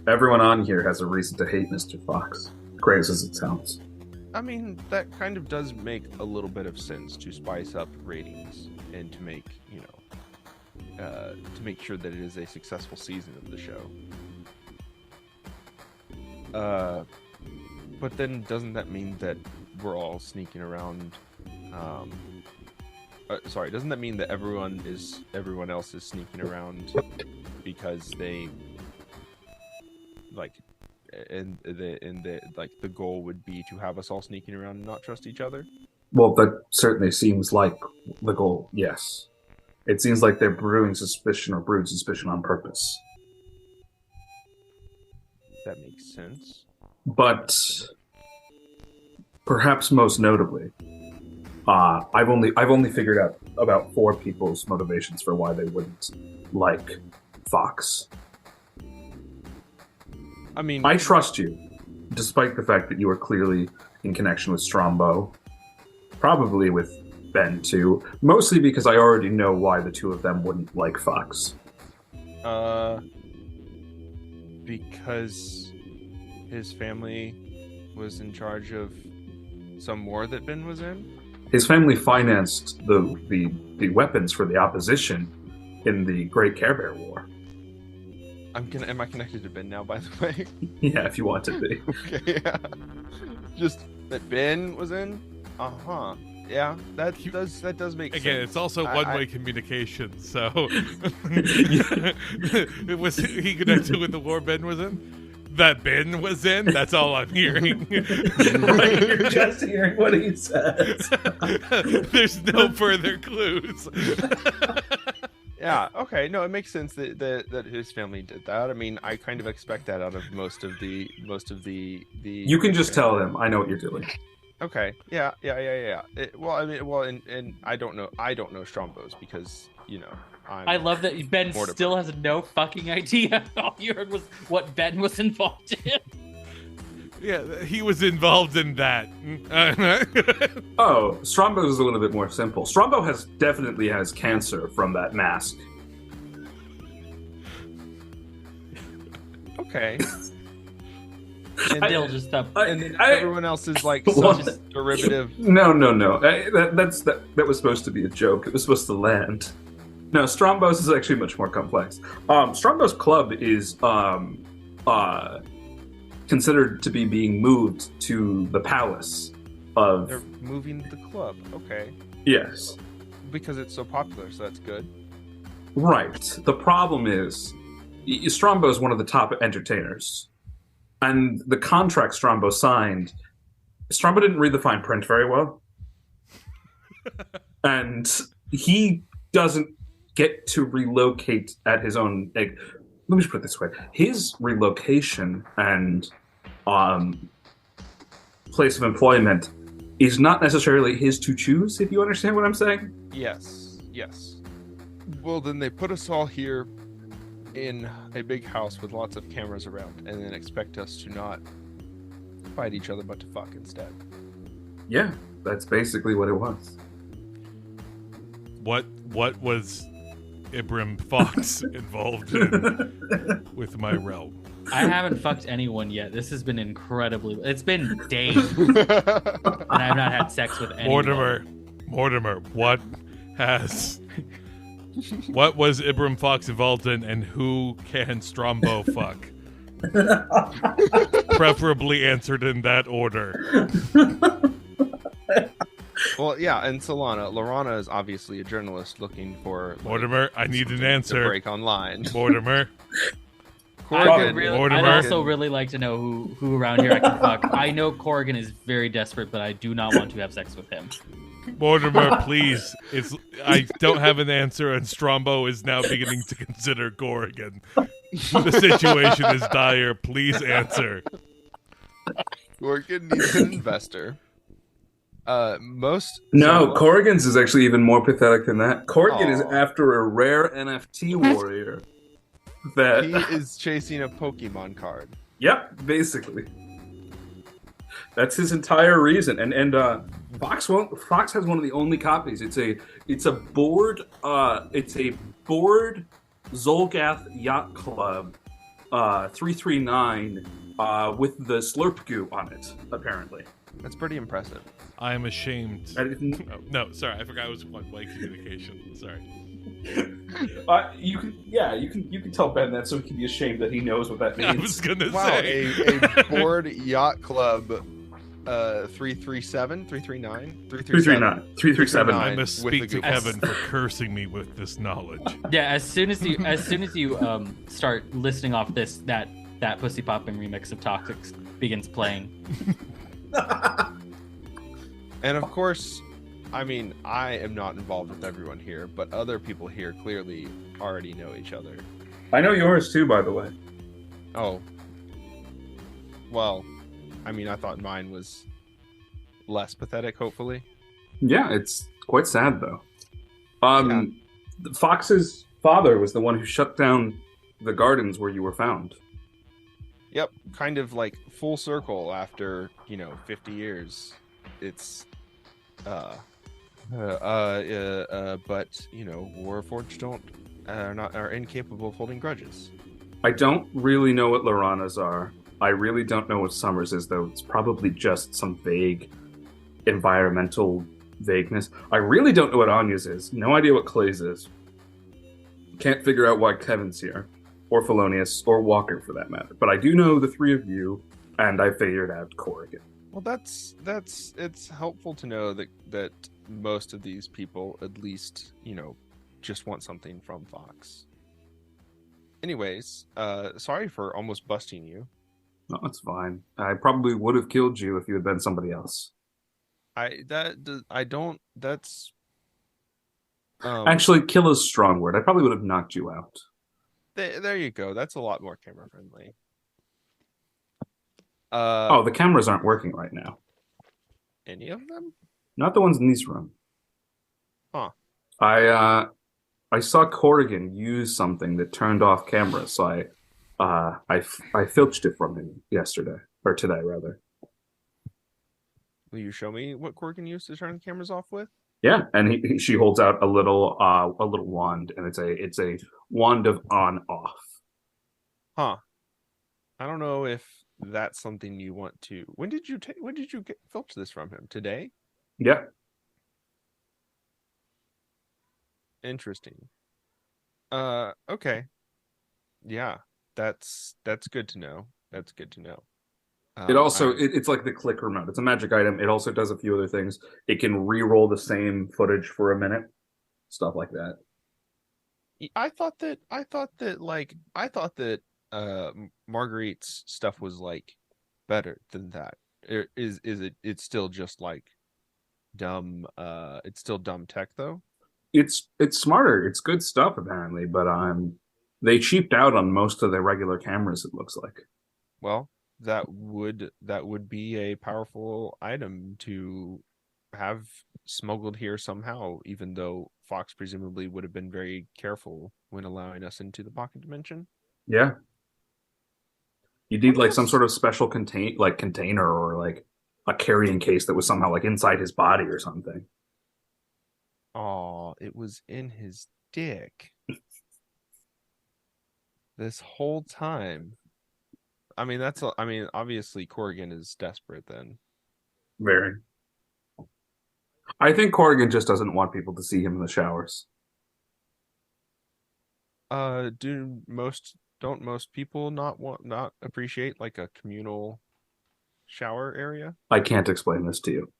C: Everyone on here has a reason to hate Mr. Fox, crazy as it sounds.
A: I mean, that kind of does make a little bit of sense to spice up ratings and to make, to make sure that it is a successful season of the show. But then doesn't that mean that we're all sneaking around? Doesn't that mean that everyone else is sneaking around because they like, and the goal would be to have us all sneaking around and not trust each other?
C: Well, that certainly seems like the goal, yes. It seems like they're brewing suspicion or brewed suspicion on purpose.
A: That makes sense.
C: But perhaps most notably, I've only figured out about 4 people's motivations for why they wouldn't like Fox.
A: I mean,
C: I trust you, despite the fact that you are clearly in connection with Strombo, probably with Ben too, mostly because I already know why the two of them wouldn't like Fox.
A: Because his family was in charge of some war that Ben was in?
C: His family financed the weapons for the opposition in the Great CareBear War.
A: Am I connected to Ben now, by the way?
C: Yeah, if you want to be.
A: Okay, yeah. Just that Ben was in? Uh-huh. Yeah, that does make sense.
D: Again, it's also one-way communication, so it was he connected with the war Ben was in? That Ben was in? That's all I'm hearing.
C: You're just hearing what he says.
D: There's no further clues.
A: Yeah, okay. No, it makes sense that his family did that. I mean, I kind of expect that out of most of the
C: You can just tell them, I know what you're doing.
A: Okay. Yeah. And I don't know Strombo's because,
B: I love that Ben
A: Mortimer.
B: still has no fucking idea. All you heard was what Ben was involved in.
D: Yeah, he was involved in that.
C: Oh, Strombo is a little bit more simple. Strombo definitely has cancer from that mask.
A: Okay. And
B: Still just up.
A: everyone else is like some derivative.
C: No. That was supposed to be a joke. It was supposed to land. No, Strombo's is actually much more complex. Strombo's club is considered to be being moved to the palace of...
A: They're moving the club. Okay.
C: Yes.
A: Because it's so popular, so that's good.
C: Right. The problem is, Strombo is one of the top entertainers, and the contract Strombo signed, Strombo didn't read the fine print very well, and he doesn't get to relocate at his own. Let me just put it this way: his relocation and place of employment is not necessarily his to choose. If you understand what I'm saying?
A: Yes. Well, then they put us all here in a big house with lots of cameras around, and then expect us to not fight each other, but to fuck instead.
C: Yeah, that's basically what it was.
D: What was Ibram Fox involved in with my realm?
B: I haven't fucked anyone yet. This has been incredibly. It's been days, and I've not had sex with anyone.
D: Mortimer, what was Ibram Fox involved in, and who can Strombo fuck? Preferably answered in that order.
A: Well, yeah, and Solana. Lorana is obviously a journalist looking for...
D: Mortimer, I need an answer.
A: To break online.
D: Mortimer.
B: I'd also really like to know who around here I can fuck. I know Corrigan is very desperate, but I do not want to have sex with him.
D: Mortimer, please. I don't have an answer, and Strombo is now beginning to consider Corrigan. The situation is dire. Please answer.
A: Corrigan needs an investor.
C: Corrigan's is actually even more pathetic than that. Corrigan is after a rare NFT warrior. That
A: he is chasing a Pokemon card.
C: Yep, basically. That's his entire reason. And Fox has one of the only copies. It's a board Zolgath Yacht Club 339 with the Slurp Goo on it, apparently.
A: That's pretty impressive.
D: I am ashamed. No, sorry, I forgot it was one-way communication. Sorry.
C: You can tell Ben that so he can be ashamed that he knows what that means.
D: I was gonna
A: say a board yacht club 337 337
D: I must speak to Kevin for cursing me with this knowledge.
B: Yeah, as soon as you start listing off that pussy popping remix of Toxics begins playing.
A: And of course, I mean, I am not involved with everyone here, but other people here clearly already know each other.
C: I know yours too, by the way.
A: Oh. Well, I mean, I thought mine was less pathetic, hopefully.
C: Yeah, it's quite sad, though. Fox's father was the one who shut down the gardens where you were found.
A: Yep, kind of like full circle after, 50 years. It's, but, Warforged are incapable of holding grudges.
C: I don't really know what Lorana's are. I really don't know what Summers is, though. It's probably just some vague environmental vagueness. I really don't know what Anya's is. No idea what Clay's is. Can't figure out why Kevin's here, or Felonious, or Walker for that matter. But I do know the three of you, and I figured out Corrigan.
A: Well, it's helpful to know that most of these people, at least, just want something from Fox. Anyways, sorry for almost busting you.
C: No, that's fine. I probably would have killed you if you had been somebody else. Actually, kill is a strong word. I probably would have knocked you out.
A: There you go. That's a lot more camera friendly.
C: The cameras aren't working right now.
A: Any of them?
C: Not the ones in this room.
A: Huh.
C: I saw Corrigan use something that turned off cameras, so I filched it from him yesterday, or today rather.
A: Will you show me what Corrigan used to turn the cameras off with?
C: Yeah, and she holds out a little wand, and it's a wand of on off.
A: Huh. I don't know if that's something you want to. When did you filch this from him? Today?
C: Yeah.
A: Interesting. Okay. Yeah, that's good to know. That's good to know.
C: It also it's like the click remote. It's a magic item. It also does a few other things. It can re-roll the same footage for a minute, stuff like that.
A: Marguerite's stuff was like better than that. Is it? It's still just like dumb. It's still dumb tech though.
C: It's smarter. It's good stuff apparently, but they cheaped out on most of the regular cameras. It looks like.
A: Well, that would be a powerful item to have smuggled here somehow, even though Fox presumably would have been very careful when allowing us into the pocket dimension.
C: Yeah. You need like some
A: Yes.
C: sort of special container or like a carrying case that was somehow like inside his body or something.
A: Oh, it was in his dick this whole time. I mean, obviously Corrigan is desperate then.
C: Very. I think Corrigan just doesn't want people to see him in the showers.
A: Don't most people not appreciate like a communal shower area?
C: I can't explain this to you.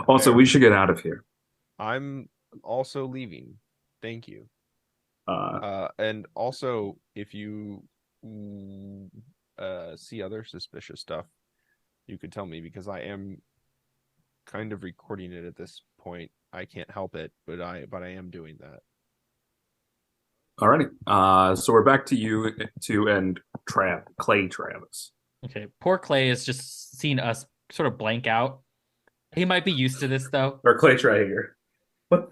C: Also,
A: Fair.
C: we should get out of here.
A: I'm also leaving. Thank you.
C: Uh,
A: And also, if you see other suspicious stuff, you could tell me because I am kind of recording it at this point. I can't help it, but I am doing that.
C: Alrighty. So we're back to you and Clay Travis.
B: Okay, poor Clay has just seen us sort of blank out. He might be used to this though.
C: Or Clay Traeger. But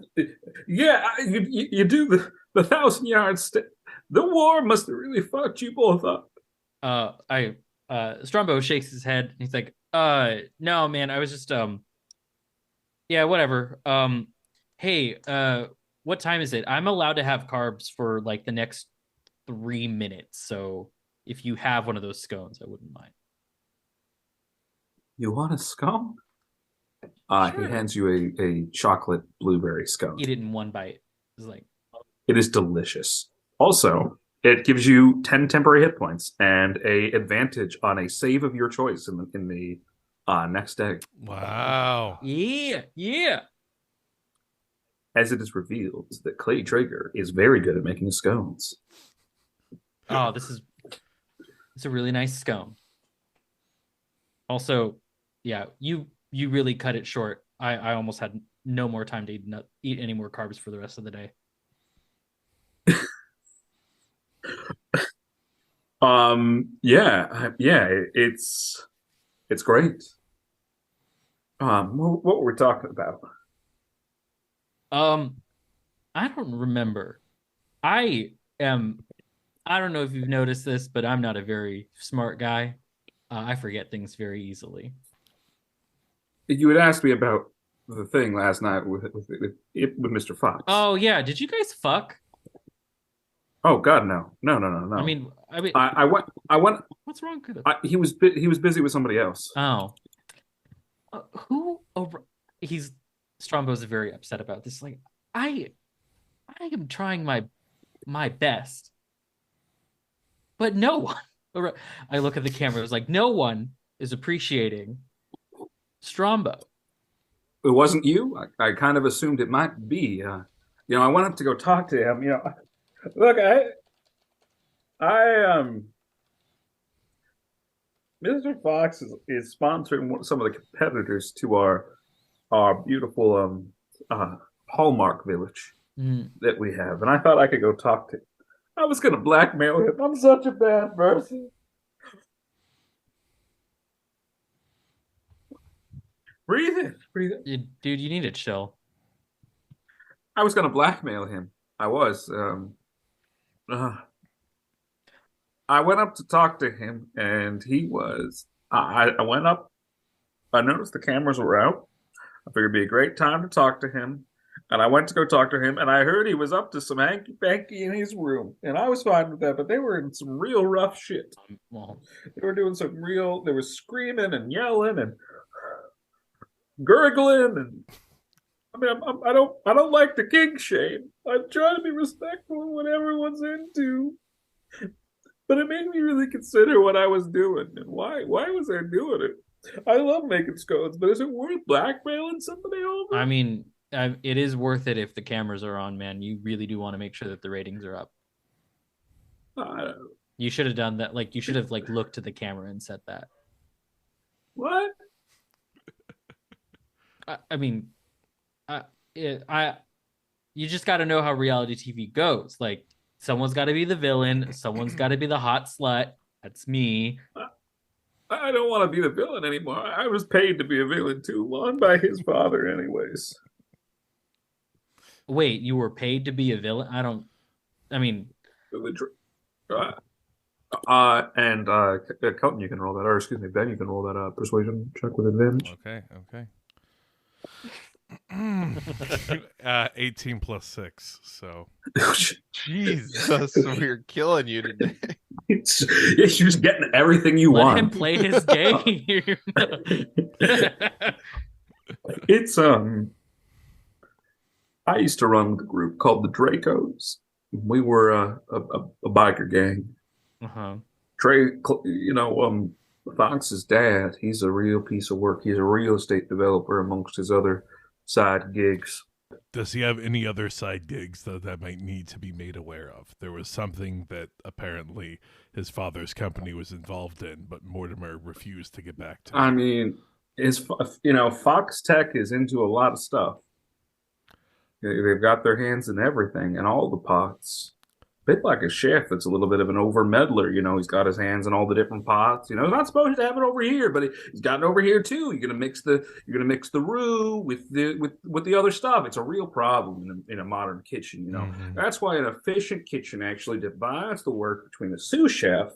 C: yeah, you do the 1,000-yard step. The war must have really fucked you both up.
B: Strombo shakes his head and he's like, no, man, I was just yeah, whatever. Hey, what time is it? I'm allowed to have carbs for like the next 3 minutes. So if you have one of those scones, I wouldn't mind.
C: You want a scone?
B: Sure.
C: He hands you a chocolate blueberry scone.
B: Eat it in one bite. It's like,
C: It is delicious. Also, it gives you 10 temporary hit points and a advantage on a save of your choice in the next day.
D: Wow.
B: yeah.
C: As it is revealed that Clay Traeger is very good at making scones.
B: Oh, it's a really nice scone. Also, yeah, you really cut it short. I almost had no more time to eat any more carbs for the rest of the day.
C: It's great. What were we talking about?
B: I don't remember. I don't know if you've noticed this, but I'm not a very smart guy. I forget things very easily.
C: You had asked me about the thing last night with Mr. Fox.
B: Oh yeah, did you guys fuck?
C: Oh God, no.
B: I mean,
C: I went.
B: what's wrong with it?
C: He was busy with somebody else.
B: Oh, who? He's Strombo's very upset about this. Like, I am trying my best, but no one. I look at the camera. It was like no one is appreciating Strombo.
C: It wasn't you. I kind of assumed it might be. I went up to go talk to him. Look, Mr. Fox is sponsoring some of the competitors to our beautiful Hallmark village that we have, and I thought I could go talk to him. I was going to blackmail him. I'm such a bad person. Breathe in.
B: Dude, you need to chill.
C: I was going to blackmail him. I was. I went up to talk to him, and he was. I went up. I noticed the cameras were out. I figured it'd be a great time to talk to him. And I went to go talk to him, and I heard he was up to some hanky-panky in his room. And I was fine with that, but they were in some real rough shit.
B: Well,
C: They were doing they were screaming and yelling and gurgling. And I mean, I don't like the king shame. I'm trying to be respectful of what everyone's into. But it made me really consider what I was doing and why was I doing it? I love making scones, but is it worth blackmailing somebody over?
B: I mean, it is worth it if the cameras are on, man. You really do want to make sure that the ratings are up. You should have done that. Like, you should have like looked to the camera and said that.
C: What?
B: I mean, you just got to know how reality TV goes. Like, someone's got to be the villain. Someone's got to be the hot slut. That's me.
C: I don't want to be the villain anymore. I was paid to be a villain too long by his father, anyways.
B: Wait, you were paid to be a villain? I mean,
C: and Kelton, you can roll that, or excuse me, Ben, you can roll that persuasion check with advantage.
D: Okay. 18 plus 6, so
A: Jesus, we're killing you today.
C: You're just getting everything you want.
B: Let him play his game.
C: It's I used to run with a group called the Dracos. We were a biker gang. Fox's dad, he's a real piece of work. He's a real estate developer amongst his other side gigs.
D: Does he have any other side gigs that might need to be made aware of? There was something that apparently his father's company was involved in, but Mortimer refused to get back to.
C: I mean, Fox Tech is into a lot of stuff. They've got their hands in everything and all the pots. A bit like a chef that's a little bit of an over meddler. He's got his hands in all the different pots. He's not supposed to have it over here, but he's got it over here too. You're gonna mix the roux with the other stuff. It's a real problem in a modern kitchen.
D: Mm-hmm.
C: That's why an efficient kitchen actually divides the work between a sous chef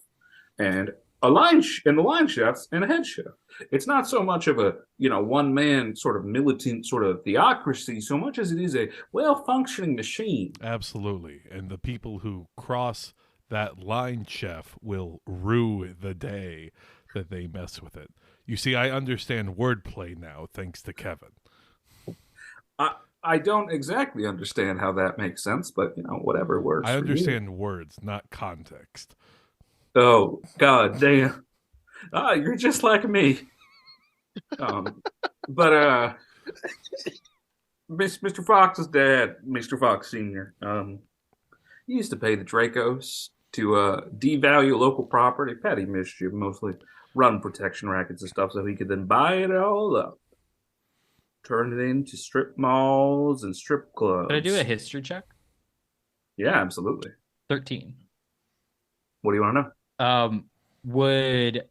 C: and the line chefs and a head chef. It's not so much of a one man sort of militant sort of theocracy so much as it is a well-functioning machine.
D: Absolutely. And the people who cross that line chef will rue the day that they mess with it. You see, I understand wordplay now thanks to Kevin.
C: I don't exactly understand how that makes sense, but whatever works.
D: I understand words, not context.
C: Oh, God damn. You're just like me. But Mr. Fox's dad, Mr. Fox Sr., he used to pay the Dracos to devalue local property, petty mischief, mostly run protection rackets and stuff, so he could then buy it all up, turn it into strip malls and strip clubs.
B: Can I do a history check?
C: Yeah, absolutely.
B: 13.
C: What do you want to know?
B: Would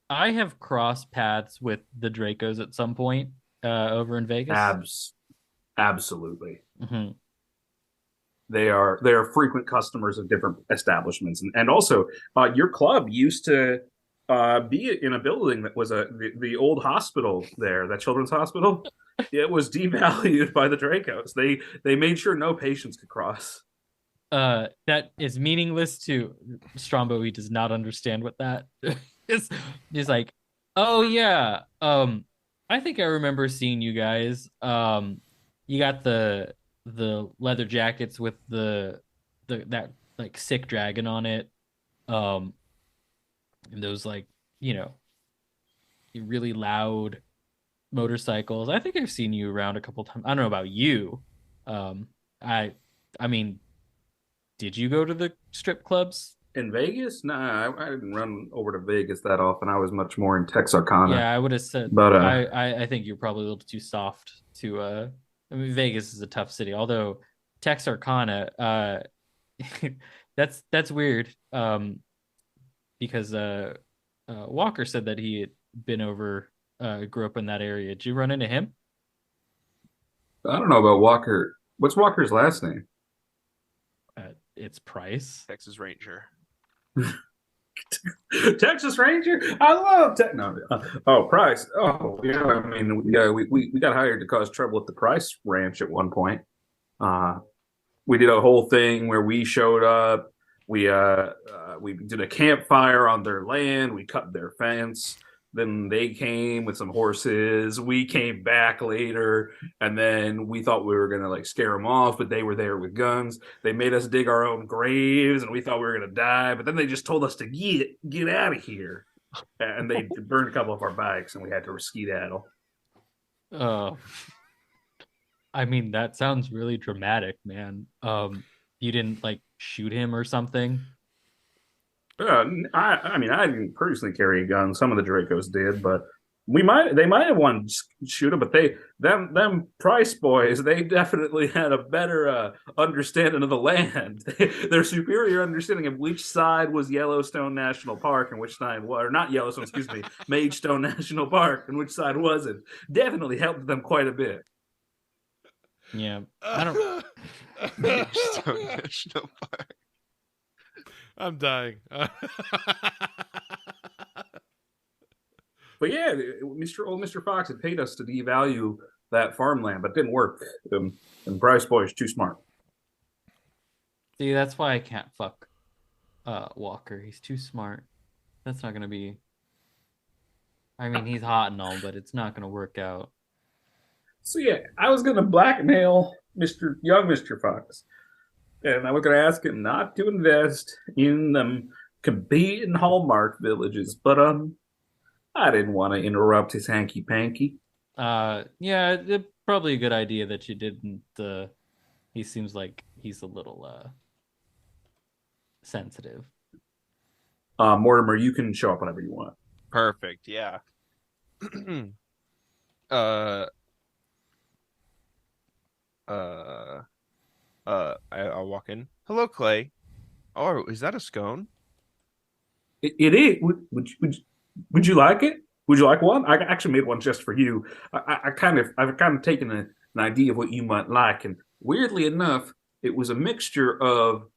B: I have crossed paths with the Dracos at some point over in Vegas?
C: Absolutely.
B: Mm-hmm.
C: They are frequent customers of different establishments, and also your club used to be in a building that was the old hospital there, that children's hospital. It was devalued by the Dracos. They made sure no patients could cross.
B: That is meaningless to Strombo. He does not understand what that is. He's like, oh yeah, I think I remember seeing you guys. You got the leather jackets with that like sick dragon on it. And those really loud motorcycles. I think I've seen you around a couple times. I don't know about you. I mean, did you go to the strip clubs
C: in Vegas? Nah, I didn't run over to Vegas that often. I was much more in Texarkana.
B: Yeah, I would have said, but I think you're probably a little too soft to. I mean, Vegas is a tough city. Although Texarkana, that's weird. Because Walker said that he had been over, grew up in that area. Did you run into him?
C: I don't know about Walker. What's Walker's last name?
B: It's Price.
A: Texas Ranger.
C: Texas Ranger? I love Price. Oh, yeah. I mean, we got hired to cause trouble at the Price Ranch at one point. We did a whole thing where we showed up. We did a campfire on their land. We cut their fence. Then they came with some horses. We came back later, and then we thought we were gonna scare them off, but they were there with guns. They made us dig our own graves, and we thought we were gonna die. But then they just told us to get out of here, and they burned a couple of our bikes, and we had to skedaddle.
B: Oh, I mean, that sounds really dramatic, man. You didn't like shoot him or something?
C: I mean, I didn't personally carry a gun. Some of the Dracos did, but they might have wanted to shoot him. But them Price boys, they definitely had a better understanding of the land. Their superior understanding of which side was Yellowstone National Park and which side was, or not Yellowstone, excuse me, Magestone National Park and which side wasn't. Definitely helped them quite a bit.
B: Yeah, I don't.
A: Magestone National Park.
D: I'm dying.
C: But yeah, Mr. Fox had paid us to devalue that farmland, but it didn't work. And Bryce Boy is too smart.
B: See, that's why I can't fuck Walker. He's too smart. That's not gonna be. I mean, he's hot and all, but it's not gonna work out.
C: So yeah, I was gonna blackmail Mr. Fox, and I was gonna ask him not to invest in them competing Hallmark villages, but I didn't want to interrupt his hanky panky.
B: Yeah, probably a good idea that you didn't. He seems like he's a little sensitive.
C: Mortimer, you can show up whenever you want.
A: Perfect. Yeah. I'll walk in. Hello, Clay. Oh, is that a scone?
C: It is. Would you like it? Would you like one? I actually made one just for you. I've kind of taken an idea of what you might like, and weirdly enough, it was a mixture of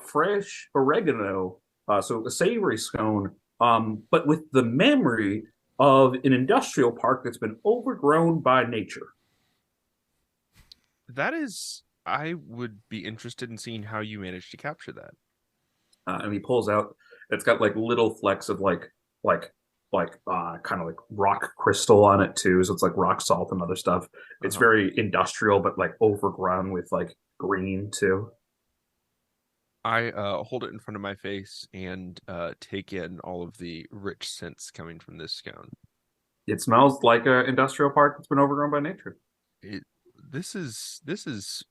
C: fresh oregano, so a savory scone, but with the memory of an industrial park that's been overgrown by nature.
A: That is, I would be interested in seeing how you managed to capture that.
C: And he pulls out. It's got like little flecks of like kind of like rock crystal on it too. So it's like rock salt and other stuff. It's very industrial, but like overgrown with like green too.
A: I hold it in front of my face and take in all of the rich scents coming from this scone.
C: It smells like an industrial park that's been overgrown by nature.
A: This is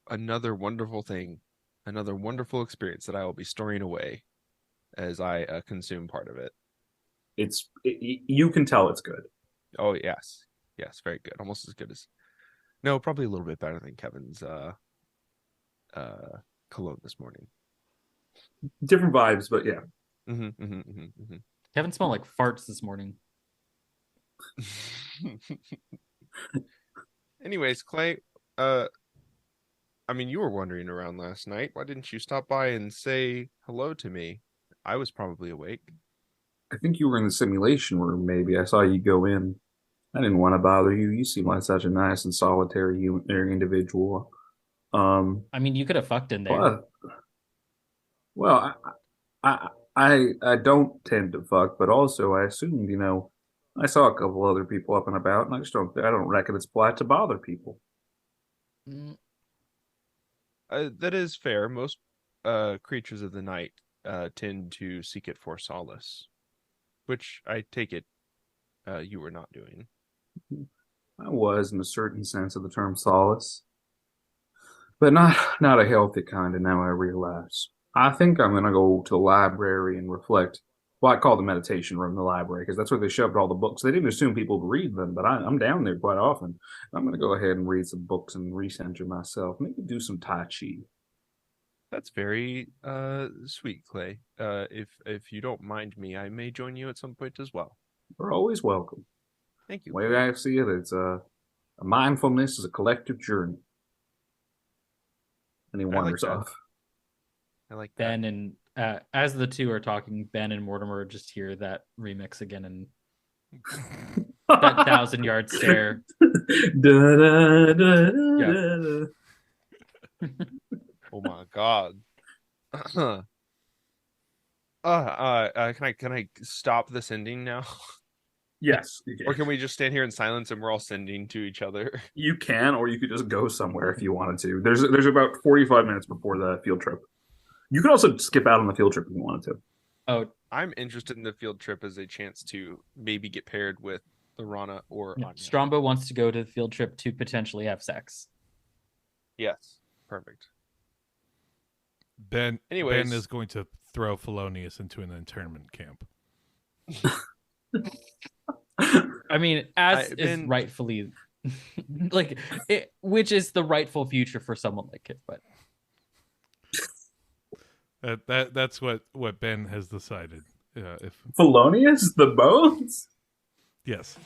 A: another wonderful thing, another wonderful experience that I will be storing away as I consume part of it.
C: You can tell it's good.
A: Oh yes, very good, almost as good as, no, probably a little bit better than Kevin's cologne this morning.
C: Different vibes, but yeah.
B: Kevin smelled like farts this morning.
A: Anyways, Clay, I mean, you were wandering around last night. Why didn't you stop by and say hello to me? I was probably awake.
C: I think you were in the simulation room, maybe. I saw you go in. I didn't want to bother you. You seem like such a nice and solitary individual.
B: I mean, you could have fucked in there.
C: Well, I don't tend to fuck, but also I assumed, I saw a couple other people up and about, and I don't reckon it's polite to bother people.
A: That is fair. Most creatures of the night tend to seek it for solace, which I take it you were not doing.
C: I was, in a certain sense of the term, solace, but not a healthy kind. And now I realize I think I'm going to go to the library and reflect. Well, I call the meditation room the library because that's where they shoved all the books. They didn't assume people would read them, but I'm down there quite often. I'm going to go ahead and read some books and recenter myself. Maybe do some Tai Chi.
A: That's very sweet, Clay. If you don't mind me, I may join you at some point as well.
C: You're always welcome.
A: Thank you.
C: The way I see it, it's a mindfulness is a collective journey. And he wanders off.
A: I like that.
B: Ben and as the two are talking, Ben and Mortimer just hear that remix again and that 1,000-yard stare.
C: Da, da, da, da,
A: yeah. Oh my god. Can I stop this ending now?
C: Yes. You can.
A: Or can we just stand here in silence and we're all sending to each other?
C: You can, or you could just go somewhere if you wanted to. There's about 45 minutes before the field trip. You could also skip out on the field trip if you wanted to.
B: Oh,
A: I'm interested in the field trip as a chance to maybe get paired with the Rana or Anya.
B: Strombo wants to go to the field trip to potentially have sex.
A: Yes. Perfect.
D: Ben
A: Anyways.
D: is going to throw Felonius into an internment camp.
B: I mean, as is
A: Ben-
B: rightfully like it, which is the rightful future for someone like it, but
D: That's what Ben has decided. If
C: Felonius, the bones.
D: yes.